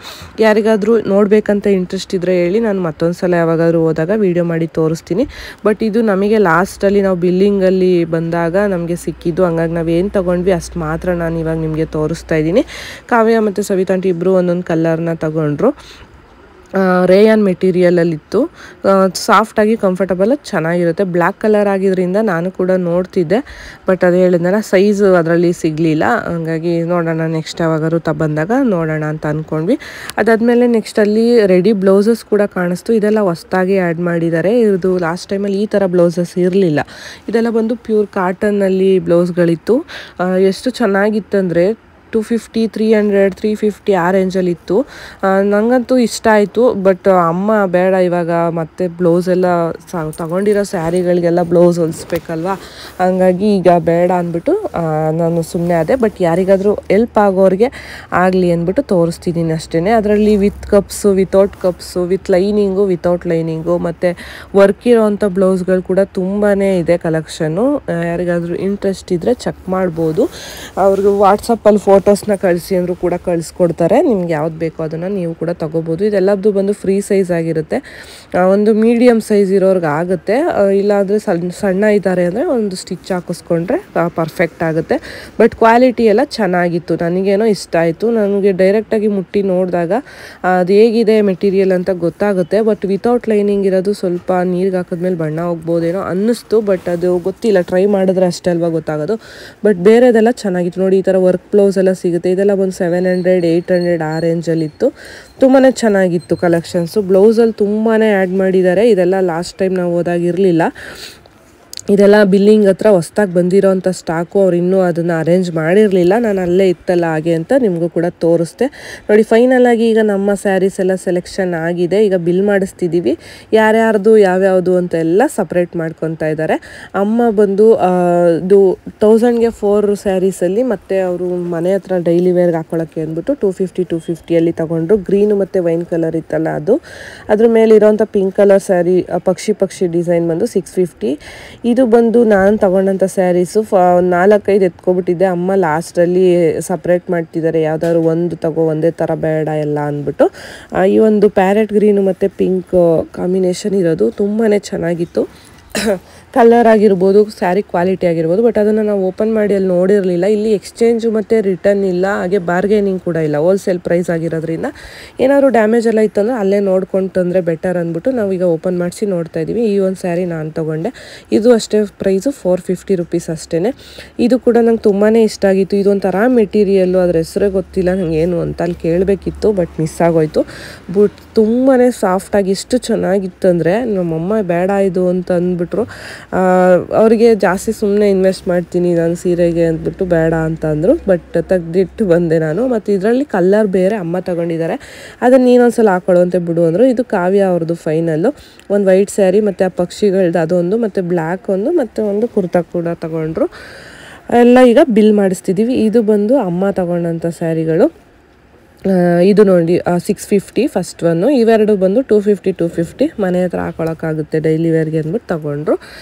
ಯಾರಿಗಾದರೂ ನೋಡಬೇಕಂತ ಇಂಟ್ರೆಸ್ಟ್ ಇದ್ದರೆ ಹೇಳಿ, ನಾನು ಮತ್ತೊಂದು ಸಲ ಯಾವಾಗಾದರೂ ಹೋದಾಗ ವೀಡಿಯೋ ಮಾಡಿ ತೋರಿಸ್ತೀನಿ. ಬಟ್ ಇದು ನಮಗೆ ಲಾಸ್ಟಲ್ಲಿ ನಾವು ಬಿಲ್ಲಿಂಗಲ್ಲಿ ಬಂದಾಗ ನಮಗೆ ಸಿಕ್ಕಿದ್ದು, ಹಂಗಾಗಿ ನಾವೇನು ತೊಗೊಂಡ್ವಿ ಅಷ್ಟು ಮಾತ್ರ ನಾನು ಇವಾಗ ನಿಮಗೆ ತೋರಿಸ್ತಾ ಇದ್ದೀನಿ. ಕಾವ್ಯ ಮತ್ತು ಸವಿತಾಂಟಿ ಇಬ್ಬರು ಒಂದೊಂದು ಕಲರ್ನ ತಗೊಂಡ್ರು. ರೇಯಾನ್ ಮೆಟೀರಿಯಲಲ್ಲಿತ್ತು. ಸಾಫ್ಟಾಗಿ ಕಂಫರ್ಟಬಲ್ ಚೆನ್ನಾಗಿರುತ್ತೆ. ಬ್ಲ್ಯಾಕ್ ಕಲರ್ ಆಗಿದ್ದರಿಂದ ನಾನು ಕೂಡ ನೋಡ್ತಿದ್ದೆ, ಬಟ್ ಅದು ಹೇಳಿದ್ನಲ್ಲ ಸೈಜು ಅದರಲ್ಲಿ ಸಿಗಲಿಲ್ಲ. ಹಂಗಾಗಿ ನೋಡೋಣ ನೆಕ್ಸ್ಟ್ ಯಾವಾಗಾದ್ರು ಬಂದಾಗ ನೋಡೋಣ ಅಂತ ಅಂದ್ಕೊಂಡ್ವಿ. ಅದಾದಮೇಲೆ ನೆಕ್ಸ್ಟ್ ಅಲ್ಲಿ ರೆಡಿ ಬ್ಲೌಸಸ್ ಕೂಡ ಕಾಣಿಸ್ತು. ಇದೆಲ್ಲ ಹೊಸ್ದಾಗಿ ಆ್ಯಡ್ ಮಾಡಿದ್ದಾರೆ. ಇದು ಲಾಸ್ಟ್ ಟೈಮಲ್ಲಿ ಈ ಥರ ಬ್ಲೌಸಸ್ ಇರಲಿಲ್ಲ. ಇದೆಲ್ಲ ಬಂದು ಪ್ಯೂರ್ ಕಾಟನ್ನಲ್ಲಿ ಬ್ಲೌಸ್ಗಳಿತ್ತು. ಎಷ್ಟು ಚೆನ್ನಾಗಿತ್ತಂದರೆ 250, 300, 350 ಆ ರೇಂಜಲ್ಲಿತ್ತು. ನನಗಂತೂ ಇಷ್ಟ ಆಯಿತು. ಬಟ್ ಅಮ್ಮ ಬೇಡ ಇವಾಗ ಮತ್ತೆ ಬ್ಲೌಸ್ ಎಲ್ಲ ತಗೊಂಡಿರೋ ಸ್ಯಾರಿಗಳಿಗೆಲ್ಲ ಬ್ಲೌಸ್ ಹೊಲಿಸ್ಬೇಕಲ್ವ, ಹಂಗಾಗಿ ಈಗ ಬೇಡ ಅಂದ್ಬಿಟ್ಟು ನಾನು ಸುಮ್ಮನೆ ಆದೆ. ಬಟ್ ಯಾರಿಗಾದರೂ ಎಲ್ಪ್ ಆಗೋರಿಗೆ ಆಗಲಿ ಅಂದ್ಬಿಟ್ಟು ತೋರಿಸ್ತಿದ್ದೀನಿ ಅಷ್ಟೇ. ಅದರಲ್ಲಿ with cups, without cups, with lining, without lining ಮತ್ತು ವರ್ಕ್ ಇರೋವಂಥ ಬ್ಲೌಸ್ಗಳು ಕೂಡ ತುಂಬಾ ಇದೆ ಕಲೆಕ್ಷನ್ನು. ಯಾರಿಗಾದರೂ ಇಂಟ್ರೆಸ್ಟ್ ಇದ್ದರೆ ಚೆಕ್ ಮಾಡ್ಬೋದು. ಅವ್ರಿಗೆ ವಾಟ್ಸಪ್ಪಲ್ಲಿ ಫೋಟೋಸ್ನ ಕಳಿಸಿ ಅಂದರೂ ಕೂಡ ಕಳಿಸ್ಕೊಡ್ತಾರೆ. ನಿಮ್ಗೆ ಯಾವ್ದು ಬೇಕೋ ಅದನ್ನು ನೀವು ಕೂಡ ತೊಗೋಬೋದು. ಇದೆಲ್ಲದ್ದು ಬಂದು ಫ್ರೀ ಸೈಜ್ ಆಗಿರುತ್ತೆ. ಒಂದು ಮೀಡಿಯಮ್ ಸೈಜ್ ಇರೋರ್ಗೆ ಆಗುತ್ತೆ. ಇಲ್ಲಾಂದರೆ ಸಣ್ಣ ಇದ್ದಾರೆ ಅಂದರೆ ಒಂದು ಸ್ಟಿಚ್ ಹಾಕಿಸ್ಕೊಂಡ್ರೆ ಪರ್ಫೆಕ್ಟ್ ಆಗುತ್ತೆ. ಬಟ್ ಕ್ವಾಲಿಟಿ ಎಲ್ಲ ಚೆನ್ನಾಗಿತ್ತು. ನನಗೇನೋ ಇಷ್ಟ ಆಯಿತು. ನನಗೆ ಡೈರೆಕ್ಟಾಗಿ ಮುಟ್ಟಿ ನೋಡಿದಾಗ ಅದು ಹೇಗಿದೆ ಮೆಟೀರಿಯಲ್ ಅಂತ ಗೊತ್ತಾಗುತ್ತೆ. ಬಟ್ ವಿತೌಟ್ ಲೈನಿಂಗ್ ಇರೋದು ಸ್ವಲ್ಪ ನೀರಿಗೆ ಹಾಕಿದ್ಮೇಲೆ ಬಣ್ಣ ಹೋಗ್ಬೋದೇನೋ ಅನ್ನಿಸ್ತು. ಬಟ್ ಅದು ಗೊತ್ತಿಲ್ಲ, ಟ್ರೈ ಮಾಡಿದ್ರೆ ಅಷ್ಟೇ ಅಲ್ವಾ ಗೊತ್ತಾಗೋದು. ಬಟ್ ಬೇರೆದೆಲ್ಲ ಚೆನ್ನಾಗಿತ್ತು ನೋಡಿ. ಈ ಥರ ವರ್ಕ್ ಬ್ಲೌಸ್ ಎಲ್ಲ ಸಿಗುತ್ತೆ. ಇದೆಲ್ಲ ಒಂದು 700, 800 ಆ ರೇಂಜಲ್ಲಿತ್ತು. ತುಂಬಾ ಚೆನ್ನಾಗಿತ್ತು ಕಲೆಕ್ಷನ್ಸು. ಬ್ಲೌಸಲ್ಲಿ ತುಂಬಾ ಆ್ಯಡ್ ಮಾಡಿದ್ದಾರೆ. ಇದೆಲ್ಲ ಲಾಸ್ಟ್ ಟೈಮ್ ನಾವು ಹೋದಾಗಿರಲಿಲ್ಲ. ಇದೆಲ್ಲ ಬಿಲ್ಲಿಂಗ್ ಹತ್ರ ಹೊಸ್ದಾಗಿ ಬಂದಿರೋ ಅಂಥ ಸ್ಟಾಕು. ಅವ್ರು ಇನ್ನೂ ಅದನ್ನು ಅರೇಂಜ್ ಮಾಡಿರಲಿಲ್ಲ. ನಾನು ಅಲ್ಲೇ ಇತ್ತಲ್ಲ ಹಾಗೆ ಅಂತ ನಿಮಗೂ ಕೂಡ ತೋರಿಸ್ದೆ ನೋಡಿ. ಫೈನಲಾಗಿ ಈಗ ನಮ್ಮ ಸ್ಯಾರೀಸ್ ಎಲ್ಲ ಸೆಲೆಕ್ಷನ್ ಆಗಿದೆ. ಈಗ ಬಿಲ್ ಮಾಡಿಸ್ತಿದ್ದೀವಿ. ಯಾರ್ಯಾರ್ದು ಯಾವ್ಯಾವುದು ಅಂತ ಎಲ್ಲ ಸಪ್ರೇಟ್ ಮಾಡ್ಕೊತಾ ಇದ್ದಾರೆ. ಅಮ್ಮ ಬಂದು ಇದು 1000ಗೆ 4 ಸ್ಯಾರೀಸಲ್ಲಿ ಮತ್ತು ಅವರು ಮನೆ ಹತ್ರ ಡೈಲಿ ವೇರ್ಗೆ ಹಾಕೊಳ್ಳೋಕ್ಕೆ ಅಂದ್ಬಿಟ್ಟು 250 ತೊಗೊಂಡ್ರು. ಗ್ರೀನು ಮತ್ತು ವೈನ್ ಕಲರ್ ಇತ್ತಲ್ಲ ಅದು. ಅದ್ರ ಮೇಲೆ ಇರೋಂಥ ಪಿಂಕ್ ಕಲರ್ ಸ್ಯಾರಿ ಪಕ್ಷಿ ಡಿಸೈನ್ ಬಂದು 650. ಇದು ಬಂದು ನಾನು ತಗೊಂಡಂಥ ಸ್ಯಾರೀಸು 4-5 ಎತ್ಕೊಬಿಟ್ಟಿದ್ದೆ. ಅಮ್ಮ ಲಾಸ್ಟಲ್ಲಿ ಸಪ್ರೇಟ್ ಮಾಡ್ತಿದ್ದಾರೆ. ಯಾವ್ದಾದ್ರು ಒಂದು ತಗೋ, ಒಂದೇ ಥರ ಬೇಡ ಎಲ್ಲ ಅಂದ್ಬಿಟ್ಟು. ಈ ಒಂದು ಪ್ಯಾರೆಟ್ ಗ್ರೀನು ಮತ್ತು ಪಿಂಕ್ ಕಾಂಬಿನೇಷನ್ ಇರೋದು ತುಂಬಾ ಚೆನ್ನಾಗಿತ್ತು. ಕಲರ್ ಆಗಿರ್ಬೋದು, ಸ್ಯಾರಿ ಕ್ವಾಲಿಟಿ ಆಗಿರ್ಬೋದು. ಬಟ್ ಅದನ್ನು ನಾವು ಓಪನ್ ಮಾಡಿ ಅಲ್ಲಿ ನೋಡಿರಲಿಲ್ಲ. ಇಲ್ಲಿ ಎಕ್ಸ್ಚೇಂಜು ಮತ್ತು ರಿಟರ್ನ್ ಇಲ್ಲ, ಹಾಗೆ ಬಾರ್ಗೇನಿಂಗ್ ಕೂಡ ಇಲ್ಲ. ಹೋಲ್ಸೇಲ್ ಪ್ರೈಸ್ ಆಗಿರೋದ್ರಿಂದ ಏನಾದ್ರು ಡ್ಯಾಮೇಜ್ ಎಲ್ಲ ಇತ್ತಂದರೆ ಅಲ್ಲೇ ನೋಡ್ಕೊಂಡು ತಂದರೆ ಬೆಟರ್ ಅಂದ್ಬಿಟ್ಟು ನಾವೀಗ ಓಪನ್ ಮಾಡಿಸಿ ನೋಡ್ತಾ ಇದ್ದೀವಿ. ಈ ಒಂದು ಸ್ಯಾರಿ ನಾನು ತೊಗೊಂಡೆ. ಇದು ಅಷ್ಟೇ ಪ್ರೈಸು 450 ರುಪೀಸ್ ಅಷ್ಟೇ. ಇದು ಕೂಡ ನಂಗೆ ತುಂಬಾ ಇಷ್ಟ ಆಗಿತ್ತು. ಇದೊಂಥರ ಮೆಟೀರಿಯಲ್ಲು, ಅದ್ರ ಹೆಸರೇ ಗೊತ್ತಿಲ್ಲ ನಂಗೆ ಏನು ಅಂತ ಅಲ್ಲಿ ಕೇಳಬೇಕಿತ್ತು, ಬಟ್ ಮಿಸ್ ಆಗೋಯ್ತು. ಬಟ್ ತುಂಬಾ ಸಾಫ್ಟಾಗಿ ಎಷ್ಟು ಚೆನ್ನಾಗಿತ್ತು ಅಂದರೆ ನಮ್ಮಮ್ಮ ಬೇಡ ಇದು ಅಂತ ಅಂದ್ಬಿಟ್ರು. ಅವರಿಗೆ ಜಾಸ್ತಿ ಸುಮ್ಮನೆ ಇನ್ವೆಸ್ಟ್ ಮಾಡ್ತೀನಿ ನಾನು ಸೀರೆಗೆ ಅಂದ್ಬಿಟ್ಟು ಬೇಡ ಅಂತ ಅಂದರು. ಬಟ್ ತೆಗ್ದಿಟ್ಟು ಬಂದೆ ನಾನು. ಮತ್ತು ಇದರಲ್ಲಿ ಕಲ್ಲರ್ ಬೇರೆ ಅಮ್ಮ ತಗೊಂಡಿದ್ದಾರೆ. ಅದನ್ನು ನೀನೊಂದ್ಸಲ ಹಾಕೊಳ್ಳೋ ಅಂತ ಬಿಡು ಅಂದರು. ಇದು ಕಾವ್ಯ ಅವ್ರದ್ದು ಫೈನಲ್ಲು. ಒಂದು ವೈಟ್ ಸ್ಯಾರಿ ಮತ್ತು ಆ ಪಕ್ಷಿಗಳದ್ದು ಅದೊಂದು, ಮತ್ತು ಬ್ಲ್ಯಾಕ್ ಒಂದು, ಮತ್ತು ಒಂದು ಕುರ್ತಾ ಕೂಡ ತಗೊಂಡ್ರು. ಎಲ್ಲ ಈಗ ಬಿಲ್ ಮಾಡಿಸ್ತಿದ್ದೀವಿ. ಇದು ಬಂದು ಅಮ್ಮ ತಗೊಂಡಂಥ ಸ್ಯಾರಿಗಳು. ಇದು ನೋಡಿ 650 ಫಸ್ಟ್ ಒನ್ನು. ಇವೆರಡು ಬಂದು 250 ಮನೆ ಹತ್ರ ಹಾಕೊಳ್ಳೋಕ್ಕಾಗುತ್ತೆ ಡೈಲಿ ವೇರ್ಗೆ ಅಂದ್ಬಿಟ್ಟು ತಗೊಂಡ್ರು.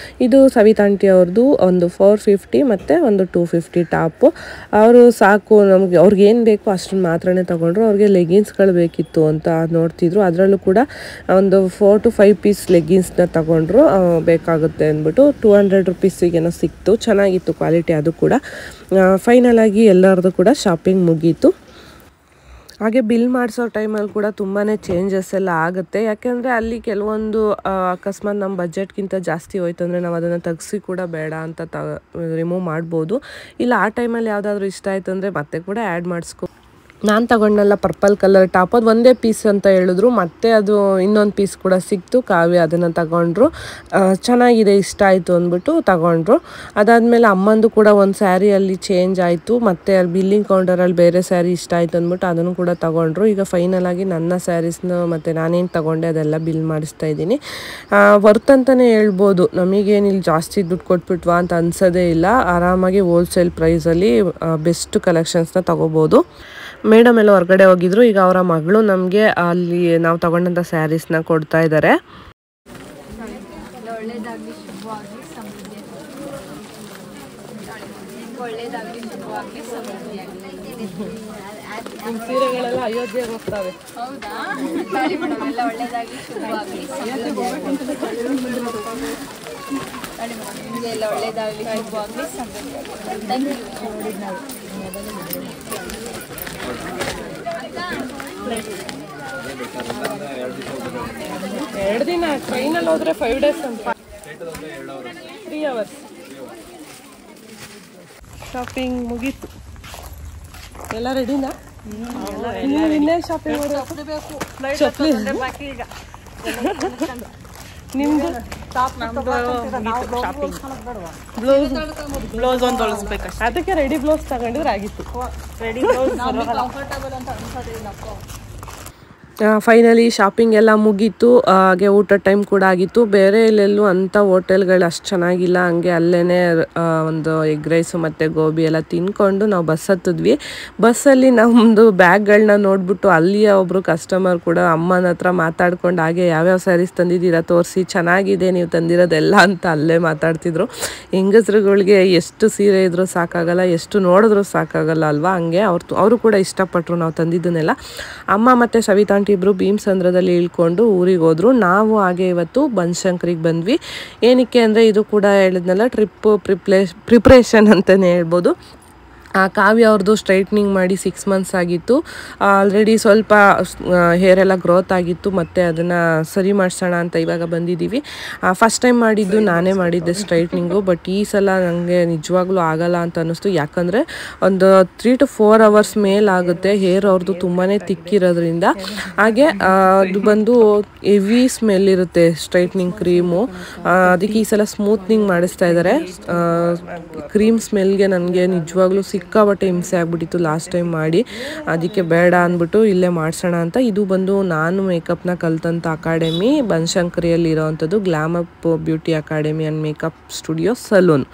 ಇದು ಸವಿತಾಂಟಿ ಅವ್ರದ್ದು ಒಂದು 450 ಮತ್ತು ಒಂದು 250 ಟಾಪು. ಅವರು ಸಾಕು ನಮಗೆ ಅವ್ರಿಗೆ ಏನು ಬೇಕೋ ಅಷ್ಟನ್ನು ಮಾತ್ರನೇ ತಗೊಂಡ್ರು. ಅವ್ರಿಗೆ ಲೆಗಿನ್ಸ್ಗಳು ಬೇಕಿತ್ತು ಅಂತ ನೋಡ್ತಿದ್ರು. ಅದರಲ್ಲೂ ಕೂಡ ಒಂದು 4 to 5 ಪೀಸ್ ಲೆಗಿನ್ಸ್ನ ತಗೊಂಡ್ರು. ಬೇಕಾಗುತ್ತೆ ಅಂದ್ಬಿಟ್ಟು 200 ರುಪೀಸಿಗೇನೋ ಸಿಕ್ತು. ಚೆನ್ನಾಗಿತ್ತು ಕ್ವಾಲಿಟಿ ಅದು ಕೂಡ. ಫೈನಲಾಗಿ ಎಲ್ಲರದ್ದು ಕೂಡ ಶಾಪಿಂಗ್ ಮುಗೀತು. ಹಾಗೆ ಬಿಲ್ ಮಾಡಿಸೋ ಟೈಮಲ್ಲಿ ಕೂಡ ತುಂಬಾ ಚೇಂಜಸ್ ಎಲ್ಲ ಆಗುತ್ತೆ. ಯಾಕೆಂದರೆ ಅಲ್ಲಿ ಕೆಲವೊಂದು ಅಕಸ್ಮಾತ್ ನಮ್ಮ ಬಜೆಟ್ಗಿಂತ ಜಾಸ್ತಿ ಹೋಯ್ತು ಅಂದರೆ ನಾವು ಅದನ್ನು ತೆಗ್ಸಿ ಕೂಡ ಬೇಡ ಅಂತ ರಿಮೂವ್ ಮಾಡ್ಬೋದು. ಇಲ್ಲ ಆ ಟೈಮಲ್ಲಿ ಯಾವುದಾದ್ರೂ ಇಷ್ಟ ಆಯಿತು ಅಂದರೆ ಮತ್ತೆ ಕೂಡ ಆ್ಯಡ್ ಮಾಡಿಸ್ಕೊ. ನಾನು ತಗೊಂಡಲ್ಲ ಪರ್ಪಲ್ ಕಲರ್ ಟಾಪ್, ಅದು ಒಂದೇ ಪೀಸ್ ಅಂತ ಹೇಳಿದ್ರು. ಮತ್ತು ಅದು ಇನ್ನೊಂದು ಪೀಸ್ ಕೂಡ ಸಿಕ್ತು. ಕಾವ್ಯ ಅದನ್ನು ತಗೊಂಡ್ರು. ಚೆನ್ನಾಗಿದೆ, ಇಷ್ಟ ಆಯಿತು ಅಂದ್ಬಿಟ್ಟು ತಗೊಂಡ್ರು. ಅದಾದಮೇಲೆ ಅಮ್ಮಂದು ಕೂಡ ಒಂದು ಸ್ಯಾರಿಯಲ್ಲಿ ಚೇಂಜ್ ಆಯಿತು. ಮತ್ತು ಅಲ್ಲಿ ಬಿಲ್ಲಿಂಗ್ ಕೌಂಟರಲ್ಲಿ ಬೇರೆ ಸ್ಯಾರಿ ಇಷ್ಟ ಆಯಿತು ಅಂದ್ಬಿಟ್ಟು ಅದನ್ನು ಕೂಡ ತಗೊಂಡ್ರು. ಈಗ ಫೈನಲಾಗಿ ನನ್ನ ಸ್ಯಾರೀಸ್ನ ಮತ್ತು ನಾನೇನು ತಗೊಂಡೆ ಅದೆಲ್ಲ ಬಿಲ್ ಮಾಡಿಸ್ತಾ ಇದ್ದೀನಿ. ವರ್ತ್ ಅಂತಲೇ ಹೇಳ್ಬೋದು. ನಮಗೇನು ಇಲ್ಲಿ ಜಾಸ್ತಿ ದುಡ್ಡು ಕೊಟ್ಬಿಟ್ವಾ ಅಂತ ಅನ್ಸೋದೇ ಇಲ್ಲ. ಆರಾಮಾಗಿ ಹೋಲ್ಸೇಲ್ ಪ್ರೈಸಲ್ಲಿ ಬೆಸ್ಟ್ ಕಲೆಕ್ಷನ್ಸ್ನ ತಗೋಬೋದು. ಮೇಡಮ್ ಎಲ್ಲ ಹೊರಗಡೆ ಹೋಗಿದ್ರು. ಈಗ ಅವರ ಮಗಳು ನಮಗೆ ಅಲ್ಲಿ ನಾವು ತಗೊಂಡಂಥ ಸ್ಯಾರೀಸ್ನ ಕೊಡ್ತಾ ಇದ್ದಾರೆ. ಸೀರೆಗಳೆಲ್ಲ ಅಯೋಧ್ಯೆಗೆ ಹೋಗ್ತವೆ. ಹೌದಾ? ಎಲ್ಲ ಒಳ್ಳೇದಾಗಿ ಶುಭವಾಗಲಿ. ನಿಮಗೆ ಎಲ್ಲ ಒಳ್ಳೇದಾಗಲಿ, ಶುಭವಾಗಲಿ, ಸಮೃದ್ಧಿಯಾಗಲಿ. Thank you. 2 ದಿನ ಟ್ರೈನಲ್ಲಿ ಹೋದ್ರೆ 5 days ಅಂತ 3 hours ಶಾಪಿಂಗ್ ಮುಗೀತು ಎಲ್ಲ ರೆಡಿನಾ ಇನ್ನೇ ಶಾಪಿಂಗ್ ಚಪ್ಪಲಿ ನಿಮ್ದು ಬ್ಲೌಸ್ ಒಂದು ಹೊಲಿಸ್ಬೇಕು ಅದಕ್ಕೆ ರೆಡಿ ಬ್ಲೌಸ್ ತಗೊಂಡಿದ್ರೆ ಆಗಿತ್ತು ರೆಡಿ ಬ್ಲೌಸ್ ಕಂಫರ್ಟಬಲ್ ಅಂತ ಅನ್ಸೋದಿಲ್ಲಪ್ಪ. ಫೈನಲಿ ಶಾಪಿಂಗ್ ಎಲ್ಲ ಮುಗೀತು. ಹಾಗೆ ಊಟ ಟೈಮ್ ಕೂಡ ಆಗಿತ್ತು. ಬೇರೆ ಎಲ್ಲೆಲ್ಲೂ ಅಂಥ ಹೋಟೆಲ್ಗಳು ಅಷ್ಟು ಚೆನ್ನಾಗಿಲ್ಲ. ಹಂಗೆ ಅಲ್ಲೇ ಒಂದು ಎಗ್ ರೈಸು ಮತ್ತು ಗೋಬಿ ಎಲ್ಲ ತಿನ್ಕೊಂಡು ನಾವು ಬಸ್ ಹತ್ತಿದ್ವಿ. ಬಸ್ಸಲ್ಲಿ ನಮ್ಮದು ಬ್ಯಾಗ್ಗಳನ್ನ ನೋಡಿಬಿಟ್ಟು ಅಲ್ಲಿಯ ಒಬ್ಬರು ಕಸ್ಟಮರ್ ಕೂಡ ಅಮ್ಮನ ಹತ್ರ ಮಾತಾಡ್ಕೊಂಡು ಹಾಗೆ ಯಾವ್ಯಾವ ಸ್ಯಾರೀಸ್ ತಂದಿದ್ದೀರಾ ತೋರಿಸಿ, ಚೆನ್ನಾಗಿದೆ ನೀವು ತಂದಿರೋದೆಲ್ಲ ಅಂತ ಅಲ್ಲೇ ಮಾತಾಡ್ತಿದ್ರು. ಹೆಂಗಸ್ರುಗಳಿಗೆ ಎಷ್ಟು ಸೀರೆ ಇದ್ರೂ ಸಾಕಾಗಲ್ಲ, ಎಷ್ಟು ನೋಡಿದ್ರೂ ಸಾಕಾಗಲ್ಲ ಅಲ್ವಾ. ಹಂಗೆ ಅವರು ಕೂಡ ಇಷ್ಟಪಟ್ಟರು ನಾವು ತಂದಿದ್ದನ್ನೆಲ್ಲ. ಅಮ್ಮ ಮತ್ತು ಸವಿತಾ ಇಬ್ರು ಭೀಮಸಂದ್ರದಲ್ಲಿ ಇಳ್ಕೊಂಡು ಊರಿಗೆ ಹೋದ್ರು. ನಾವು ಹಾಗೆ ಇವತ್ತು ಬನಶಂಕರಿಗೆ ಬಂದ್ವಿ. ಏನಕ್ಕೆ ಅಂದರೆ ಇದು ಕೂಡ ಹೇಳಿದ್ನಲ್ಲ ಟ್ರಿಪ್ ಪ್ರಿಪ್ರೇಷನ್ ಅಂತಲೇ ಹೇಳ್ಬೋದು. ಕಾವ್ಯ ಅವ್ರದ್ದು ಸ್ಟ್ರೈಟ್ನಿಂಗ್ ಮಾಡಿ 6 months ಆಗಿತ್ತು. ಆಲ್ರೆಡಿ ಸ್ವಲ್ಪ ಹೇರ್ ಎಲ್ಲ ಗ್ರೋತ್ ಆಗಿತ್ತು, ಮತ್ತು ಅದನ್ನು ಸರಿ ಮಾಡಿಸೋಣ ಅಂತ ಇವಾಗ ಬಂದಿದ್ದೀವಿ. ಫಸ್ಟ್ ಟೈಮ್ ಮಾಡಿದ್ದು ನಾನೇ ಮಾಡಿದ್ದೆ ಸ್ಟ್ರೈಟ್ನಿಂಗು. ಬಟ್ ಈ ಸಲ ನನಗೆ ನಿಜವಾಗ್ಲೂ ಆಗಲ್ಲ ಅಂತ ಅನ್ನಿಸ್ತು. ಯಾಕಂದರೆ ಒಂದು 3 to 4 hours ಮೇಲಾಗುತ್ತೆ. ಹೇರ್ ಅವ್ರದ್ದು ತುಂಬಾ ತಿಕ್ಕಿರೋದ್ರಿಂದ. ಹಾಗೆ ಅದು ಬಂದು ಹೆವಿ ಸ್ಮೆಲ್ ಇರುತ್ತೆ ಸ್ಟ್ರೈಟ್ನಿಂಗ್ ಕ್ರೀಮು. ಅದಕ್ಕೆ ಈ ಸಲ ಸ್ಮೂತ್ನಿಂಗ್ ಮಾಡಿಸ್ತಾ ಇದ್ದಾರೆ. ಕ್ರೀಮ್ ಸ್ಮೆಲ್ಗೆ ನನಗೆ ನಿಜವಾಗ್ಲೂ ಸಿಕ್ಕಾಬಟ್ಟೆ ಹಿಂಸೆ ಆಗ್ಬಿಟ್ಟಿತ್ತು ಲಾಸ್ಟ್ ಟೈಮ್ ಮಾಡಿ. ಅದಕ್ಕೆ ಬೇಡ ಅಂದ್ಬಿಟ್ಟು ಇಲ್ಲೇ ಮಾಡಿಸೋಣ ಅಂತ. ಇದು ಬಂದು ನಾನು ಮೇಕಪ್ನ ಕಲ್ತಂಥ ಅಕಾಡೆಮಿ ಬನಶಂಕರಿಯಲ್ಲಿ ಇರೋವಂಥದ್ದು glam up beauty academy and makeup studio salon.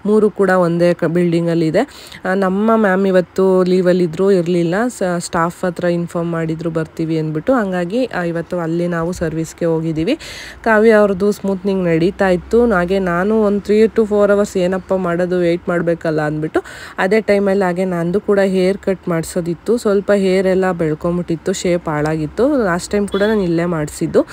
3 ಕೂಡ ಒಂದೇ ಬಿಲ್ಡಿಂಗಲ್ಲಿದೆ. ನಮ್ಮ ಮ್ಯಾಮ್ ಇವತ್ತು ಲೀವಲ್ಲಿದ್ದರು, ಇರಲಿಲ್ಲ. ಸ್ಟಾಫ್ ಹತ್ರ ಇನ್ಫಾರ್ಮ್ ಮಾಡಿದ್ರು ಬರ್ತೀವಿ ಅಂದ್ಬಿಟ್ಟು. ಹಂಗಾಗಿ ಇವತ್ತು ಅಲ್ಲಿ ನಾವು ಸರ್ವಿಸ್ಗೆ ಹೋಗಿದ್ದೀವಿ. ಕಾವ್ಯ ಅವ್ರದ್ದು ಸ್ಮೂತ್ನಿಂಗ್ ನಡೀತಾ ಇತ್ತು. ಹಾಗೆ ನಾನು ಒಂದು 3 to 4 hours ಏನಪ್ಪ ಮಾಡೋದು, ವೆಯ್ಟ್ ಮಾಡಬೇಕಲ್ಲ ಅಂದ್ಬಿಟ್ಟು ಅದೇ ಟೈಮಲ್ಲಿ ಹಾಗೆ ನಂದು ಕೂಡ ಹೇರ್ ಕಟ್ ಮಾಡಿಸೋದಿತ್ತು. ಸ್ವಲ್ಪ ಹೇರ್ ಎಲ್ಲ ಬೆಳ್ಕೊಂಬಿಟ್ಟಿತ್ತು, ಶೇಪ್ ಹಾಳಾಗಿತ್ತು. ಲಾಸ್ಟ್ ಟೈಮ್ ಕೂಡ ನಾನು ಇಲ್ಲೇ ಮಾಡಿಸಿದ್ದು.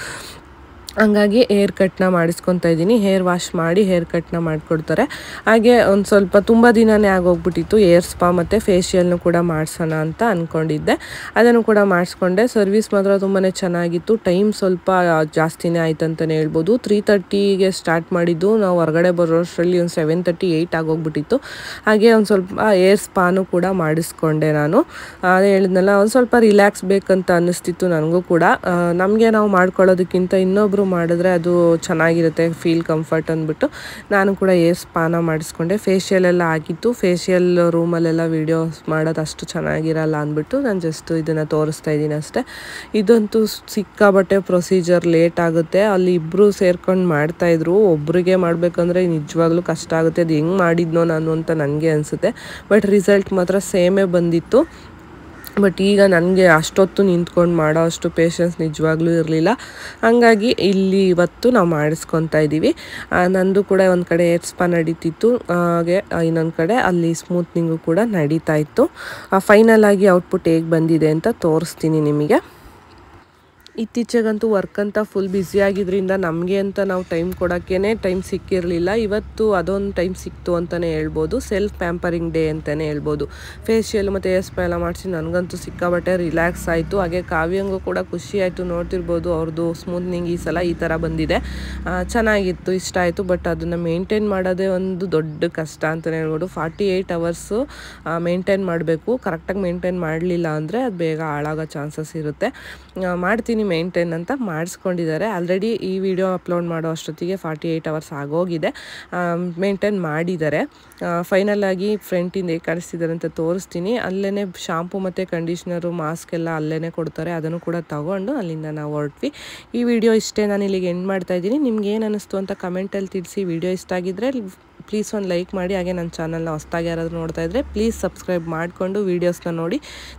ಹಂಗಾಗಿ ಹೇರ್ ಕಟ್ನ ಮಾಡಿಸ್ಕೊತಾ ಇದ್ದೀನಿ. ಹೇರ್ ವಾಶ್ ಮಾಡಿ ಹೇರ್ ಕಟ್ನ ಮಾಡಿಕೊಡ್ತಾರೆ. ಹಾಗೆ ಒಂದು ಸ್ವಲ್ಪ ತುಂಬ ದಿನವೇ ಆಗೋಗ್ಬಿಟ್ಟಿತ್ತು. ಹೇರ್ ಸ್ಪಾ ಮತ್ತು ಫೇಶಿಯಲ್ನು ಕೂಡ ಮಾಡಿಸೋಣ ಅಂತ ಅಂದ್ಕೊಂಡಿದ್ದೆ. ಅದನ್ನು ಕೂಡ ಮಾಡಿಸ್ಕೊಂಡೆ. ಸರ್ವಿಸ್ ಮಾತ್ರ ತುಂಬಾ ಚೆನ್ನಾಗಿತ್ತು. ಟೈಮ್ ಸ್ವಲ್ಪ ಜಾಸ್ತಿನೇ ಆಯ್ತು ಅಂತಲೇ ಹೇಳ್ಬೋದು. 3:30ಗೆ ಸ್ಟಾರ್ಟ್ ಮಾಡಿದ್ದು. ನಾವು ಹೊರಗಡೆ ಬರೋಷ್ಟರಲ್ಲಿ ಒಂದು 7:30, 8 ಆಗೋಗ್ಬಿಟ್ಟಿತ್ತು. ಹಾಗೆ ಒಂದು ಸ್ವಲ್ಪ ಹೇರ್ ಸ್ಪಾನು ಕೂಡ ಮಾಡಿಸ್ಕೊಂಡೆ ನಾನು. ಅದೇ ಹೇಳಿದ್ನಲ್ಲ, ಒಂದು ಸ್ವಲ್ಪ ರಿಲ್ಯಾಕ್ಸ್ ಬೇಕಂತ ಅನ್ನಿಸ್ತಿತ್ತು ನನಗೂ ಕೂಡ. ನಮಗೆ ನಾವು ಮಾಡ್ಕೊಳ್ಳೋದಕ್ಕಿಂತ ಇನ್ನೊಬ್ರು ಮಾಡಿದ್ರೆ ಅದು ಚೆನ್ನಾಗಿರುತ್ತೆ, ಫೀಲ್ ಕಂಫರ್ಟ್ ಅಂದ್ಬಿಟ್ಟು ನಾನು ಕೂಡ ಹೇರ್ ಸ್ಪಾನ ಮಾಡಿಸ್ಕೊಂಡೆ. ಫೇಶಿಯಲ್ ಎಲ್ಲ ಆಗಿತ್ತು. ಫೇಶಿಯಲ್ ರೂಮಲ್ಲೆಲ್ಲ ವೀಡಿಯೋಸ್ ಮಾಡೋದು ಅಷ್ಟು ಚೆನ್ನಾಗಿರಲ್ಲ ಅಂದ್ಬಿಟ್ಟು ನಾನು ಜಸ್ಟ್ ಇದನ್ನು ತೋರಿಸ್ತಾ ಇದ್ದೀನಿ ಅಷ್ಟೇ. ಇದಂತೂ ಸಿಕ್ಕಾಬಟ್ಟೆ ಪ್ರೊಸೀಜರ್ ಲೇಟ್ ಆಗುತ್ತೆ. ಅಲ್ಲಿ ಇಬ್ಬರು ಸೇರ್ಕೊಂಡು ಮಾಡ್ತಾಯಿದ್ರು. ಒಬ್ರಿಗೆ ಮಾಡಬೇಕಂದ್ರೆ ನಿಜವಾಗ್ಲೂ ಕಷ್ಟ ಆಗುತ್ತೆ. ಅದು ಹೆಂಗೆ ಮಾಡಿದ್ನೋ ನಾನು ಅಂತ ನನಗೆ ಅನಿಸುತ್ತೆ. ಬಟ್ ರಿಸಲ್ಟ್ ಮಾತ್ರ ಸೇಮೇ ಬಂದಿತ್ತು. ಬಟ್ ಈಗ ನನಗೆ ಅಷ್ಟೊತ್ತು ನಿಂತ್ಕೊಂಡು ಮಾಡೋ ಅಷ್ಟು ಪೇಷನ್ಸ್ ನಿಜವಾಗ್ಲೂ ಇರಲಿಲ್ಲ. ಹಾಗಾಗಿ ಇಲ್ಲಿ ಇವತ್ತು ನಾವು ಮಾಡಿಸ್ಕೊತಾ ಇದ್ದೀವಿ. ನಂದು ಕೂಡ ಒಂದು ಕಡೆ ಹೇರ್ ಸ್ಪಾ ನಡೀತಿತ್ತು. ಹಾಗೆ ಇನ್ನೊಂದು ಕಡೆ ಅಲ್ಲಿ ಸ್ಮೂತ್ನಿಂಗು ಕೂಡ ನಡೀತಾ ಇತ್ತು. ಫೈನಲ್ ಆಗಿ ಔಟ್ಪುಟ್ ಹೇಗೆ ಬಂದಿದೆ ಅಂತ ತೋರಿಸ್ತೀನಿ ನಿಮಗೆ. ಇತ್ತೀಚೆಗಂತೂ ವರ್ಕ್ ಅಂತ ಫುಲ್ ಬ್ಯುಸಿ ಆಗಿದ್ದರಿಂದ ನಮಗೆ ಅಂತ ನಾವು ಟೈಮ್ ಕೊಡೋಕ್ಕೇ ಟೈಮ್ ಸಿಕ್ಕಿರಲಿಲ್ಲ. ಇವತ್ತು ಅದೊಂದು ಟೈಮ್ ಸಿಕ್ತು ಅಂತಲೇ ಹೇಳ್ಬೋದು. ಸೆಲ್ಫ್ ಪ್ಯಾಂಪರಿಂಗ್ ಡೇ ಅಂತಲೇ ಹೇಳ್ಬೋದು. ಫೇಶಿಯಲ್ ಮತ್ತು ಹೇರ್ ಸ್ಪಾ ಎಲ್ಲ ಮಾಡಿಸಿ ನನಗಂತೂ ಸಿಕ್ಕಾಬಟ್ಟೆ ರಿಲ್ಯಾಕ್ಸ್ ಆಯಿತು. ಹಾಗೆ ಕಾವ್ಯಂಗೂ ಕೂಡ ಖುಷಿ ಆಯಿತು. ನೋಡ್ತಿರ್ಬೋದು ಅವ್ರದ್ದು ಸ್ಮೂತ್ನಿಂಗ್ ಈ ಸಲ ಈ ಥರ ಬಂದಿದೆ. ಚೆನ್ನಾಗಿತ್ತು, ಇಷ್ಟ ಆಯಿತು. ಬಟ್ ಅದನ್ನು ಮೇಂಟೈನ್ ಮಾಡೋದೇ ಒಂದು ದೊಡ್ಡ ಕಷ್ಟ ಅಂತಲೇ ಹೇಳ್ಬೋದು. 48 hours ಮೇಂಟೈನ್ ಮಾಡಬೇಕು. ಕರೆಕ್ಟಾಗಿ ಮೇಂಟೈನ್ ಮಾಡಲಿಲ್ಲ ಅಂದರೆ ಅದು ಬೇಗ ಹಾಳಾಗೋ ಚಾನ್ಸಸ್ ಇರುತ್ತೆ. ಮಾಡ್ತೀನಿ ಮೇಂಟೈನ್ ಅಂತ ಮಾಡಿಸ್ಕೊಂಡಿದ್ದಾರೆ. ಆಲ್ರೆಡಿ ಈ ವಿಡಿಯೋ ಅಪ್ಲೋಡ್ ಮಾಡೋ ಅಷ್ಟೊತ್ತಿಗೆ 48 hours ಆಗೋಗಿದೆ. ಮೇಂಟೈನ್ ಮಾಡಿದ್ದಾರೆ. ಫೈನಲ್ ಆಗಿ ಫ್ರಂಟಿಂದ ಹೇಗೆ ಕಾಣಿಸ್ತಿದ್ದಾರೆ ಅಂತ ತೋರಿಸ್ತೀನಿ. ಅಲ್ಲೇ ಶಾಂಪು ಮತ್ತು ಕಂಡೀಷ್ನರು, ಮಾಸ್ಕ್ ಎಲ್ಲ ಅಲ್ಲೇ ಕೊಡ್ತಾರೆ. ಅದನ್ನು ಕೂಡ ತಗೊಂಡು ಅಲ್ಲಿಂದ ನಾವು ಹೊರಟ್ವಿ. ಈ ವಿಡಿಯೋ ಇಷ್ಟೇ, ನಾನು ಇಲ್ಲಿಗೆ ಎಂಡ್ ಮಾಡ್ತಾ ಇದ್ದೀನಿ. ನಿಮ್ಗೆ ಏನು ಅನ್ನಿಸ್ತು ಅಂತ ಕಮೆಂಟಲ್ಲಿ ತಿಳಿಸಿ. ವಿಡಿಯೋ ಇಷ್ಟ ಆಗಿದ್ದರೆ ಪ್ಲೀಸ್ ಒಂದು ಲೈಕ್ ಮಾಡಿ. ಹಾಗೆ ನನ್ನ ಚಾನಲ್ನ ಹೊಸದಾಗಿ ಯಾರಾದರೂ ನೋಡ್ತಾ ಇದ್ದರೆ ಪ್ಲೀಸ್ ಸಬ್ಸ್ಕ್ರೈಬ್ ಮಾಡಿಕೊಂಡು ವೀಡಿಯೋಸ್ನ ನೋಡಿ.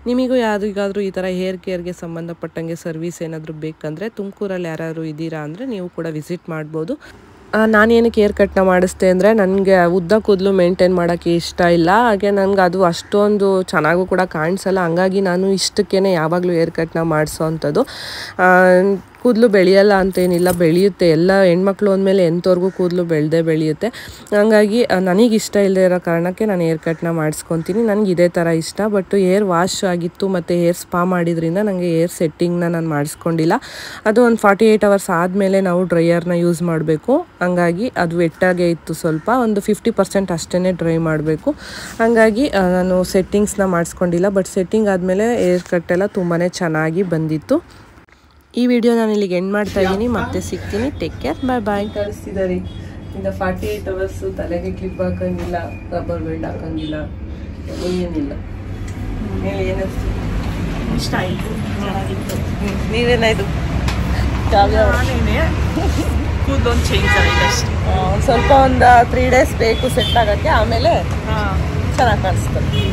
ನಿಮಗೂ ಯಾರಿಗಾದರೂ ಈ ಥರ ಹೇರ್ ಕೇರ್ಗೆ ಸಂಬಂಧಪಟ್ಟಂಗೆ ಸರ್ವಿಸ್ ಏನಾದರೂ ಬೇಕಂದರೆ ತುಮಕೂರಲ್ಲಿ ಯಾರಾದರೂ ಇದ್ದೀರಾ ಅಂದರೆ ನೀವು ಕೂಡ ವಿಸಿಟ್ ಮಾಡ್ಬೋದು. ನಾನೇನಕ್ಕೆ ಹೇರ್ ಕಟ್ನ ಮಾಡಿಸ್ದೆ ಅಂದರೆ ನನಗೆ ಉದ್ದ ಕೂದಲು ಮೇಂಟೈನ್ ಮಾಡೋಕ್ಕೆ ಇಷ್ಟ ಇಲ್ಲ. ಹಾಗೆ ನನಗೆ ಅದು ಅಷ್ಟೊಂದು ಚೆನ್ನಾಗೂ ಕೂಡ ಕಾಣಿಸಲ್ಲ. ಹಂಗಾಗಿ ನಾನು ಇಷ್ಟಕ್ಕೇ ಯಾವಾಗಲೂ ಹೇರ್ ಕಟ್ನ ಮಾಡಿಸೋ ಅಂಥದ್ದು. ಕೂದಲು ಬೆಳೆಯಲ್ಲ ಅಂತೇನಿಲ್ಲ, ಬೆಳೆಯುತ್ತೆ. ಎಲ್ಲ ಹೆಣ್ಮಕ್ಳು ಅಂದಮೇಲೆ ಎಂಥವ್ರಿಗೂ ಕೂದಲು ಬೆಳೆಯುತ್ತೆ. ಹಂಗಾಗಿ ನನಗೆ ಇಷ್ಟ ಇಲ್ಲದೆ ಇರೋ ಕಾರಣಕ್ಕೆ ನಾನು ಹೇರ್ ಕಟ್ನ ಮಾಡಿಸ್ಕೊತೀನಿ. ನನಗೆ ಇದೇ ಥರ ಇಷ್ಟ. ಬಟ್ ಹೇರ್ ವಾಶ್ ಆಗಿತ್ತು ಮತ್ತು ಹೇರ್ ಸ್ಪಾ ಮಾಡಿದ್ರಿಂದ ನನಗೆ ಹೇರ್ ಸೆಟ್ಟಿಂಗ್ನ ನಾನು ಮಾಡಿಸ್ಕೊಂಡಿಲ್ಲ. ಅದು ಒಂದು 48 ಅವರ್ಸ್ ಆದಮೇಲೆ ನಾವು ಡ್ರೈಯರ್ನ ಯೂಸ್ ಮಾಡಬೇಕು. ಹಂಗಾಗಿ ಅದು ವೆಟ್ಟಾಗೇ ಇತ್ತು, ಸ್ವಲ್ಪ ಒಂದು 50% ಅಷ್ಟೇ ಡ್ರೈ ಮಾಡಬೇಕು. ಹಾಗಾಗಿ ನಾನು ಸೆಟ್ಟಿಂಗ್ಸ್ನ ಮಾಡಿಸ್ಕೊಂಡಿಲ್ಲ. ಬಟ್ ಸೆಟ್ಟಿಂಗ್ ಆದಮೇಲೆ ಹೇರ್ ಕಟ್ಟೆಲ್ಲ ತುಂಬಾ ಚೆನ್ನಾಗಿ ಬಂದಿತ್ತು. ಈ ವಿಡಿಯೋ ನಾನು ಇಲ್ಲಿಗೆ ಎಂಡ್ ಮಾಡ್ತಾ ಇದ್ದೀನಿ. ಮತ್ತೆ ಸಿಗ್ತೀನಿ. ಟೇಕ್ ಕೇರ್, ಬಾಯ್. ಕಳಿಸ್ತಿದ್ದಾರೆ ಇಂದ 48 ಅವರ್ಸ್ ತಲೆಗೆ ಕ್ಲಿಪ್ ಹಾಕಂಗಿಲ್ಲ, ರಬ್ಬರ್ ಬೆಲ್ಟ್ ಹಾಕಂಗಿಲ್ಲ, ಏನಿಲ್ಲ. ಇಷ್ಟ ಆಯಿತು, ಚೆನ್ನಾಗಿತ್ತು. ನೀವೇನಾಯ್ತು? ಕೂದಲೊಂದು ಚೇಂಜ್ ಆಗಿದೆ ಅಷ್ಟೇ. ಸ್ವಲ್ಪ ಒಂದು 3 days ಬೇಕು ಸೆಟ್ ಆಗೋಕ್ಕೆ, ಆಮೇಲೆ ಚೆನ್ನಾಗಿ ಕಾಣಿಸ್ತದೆ.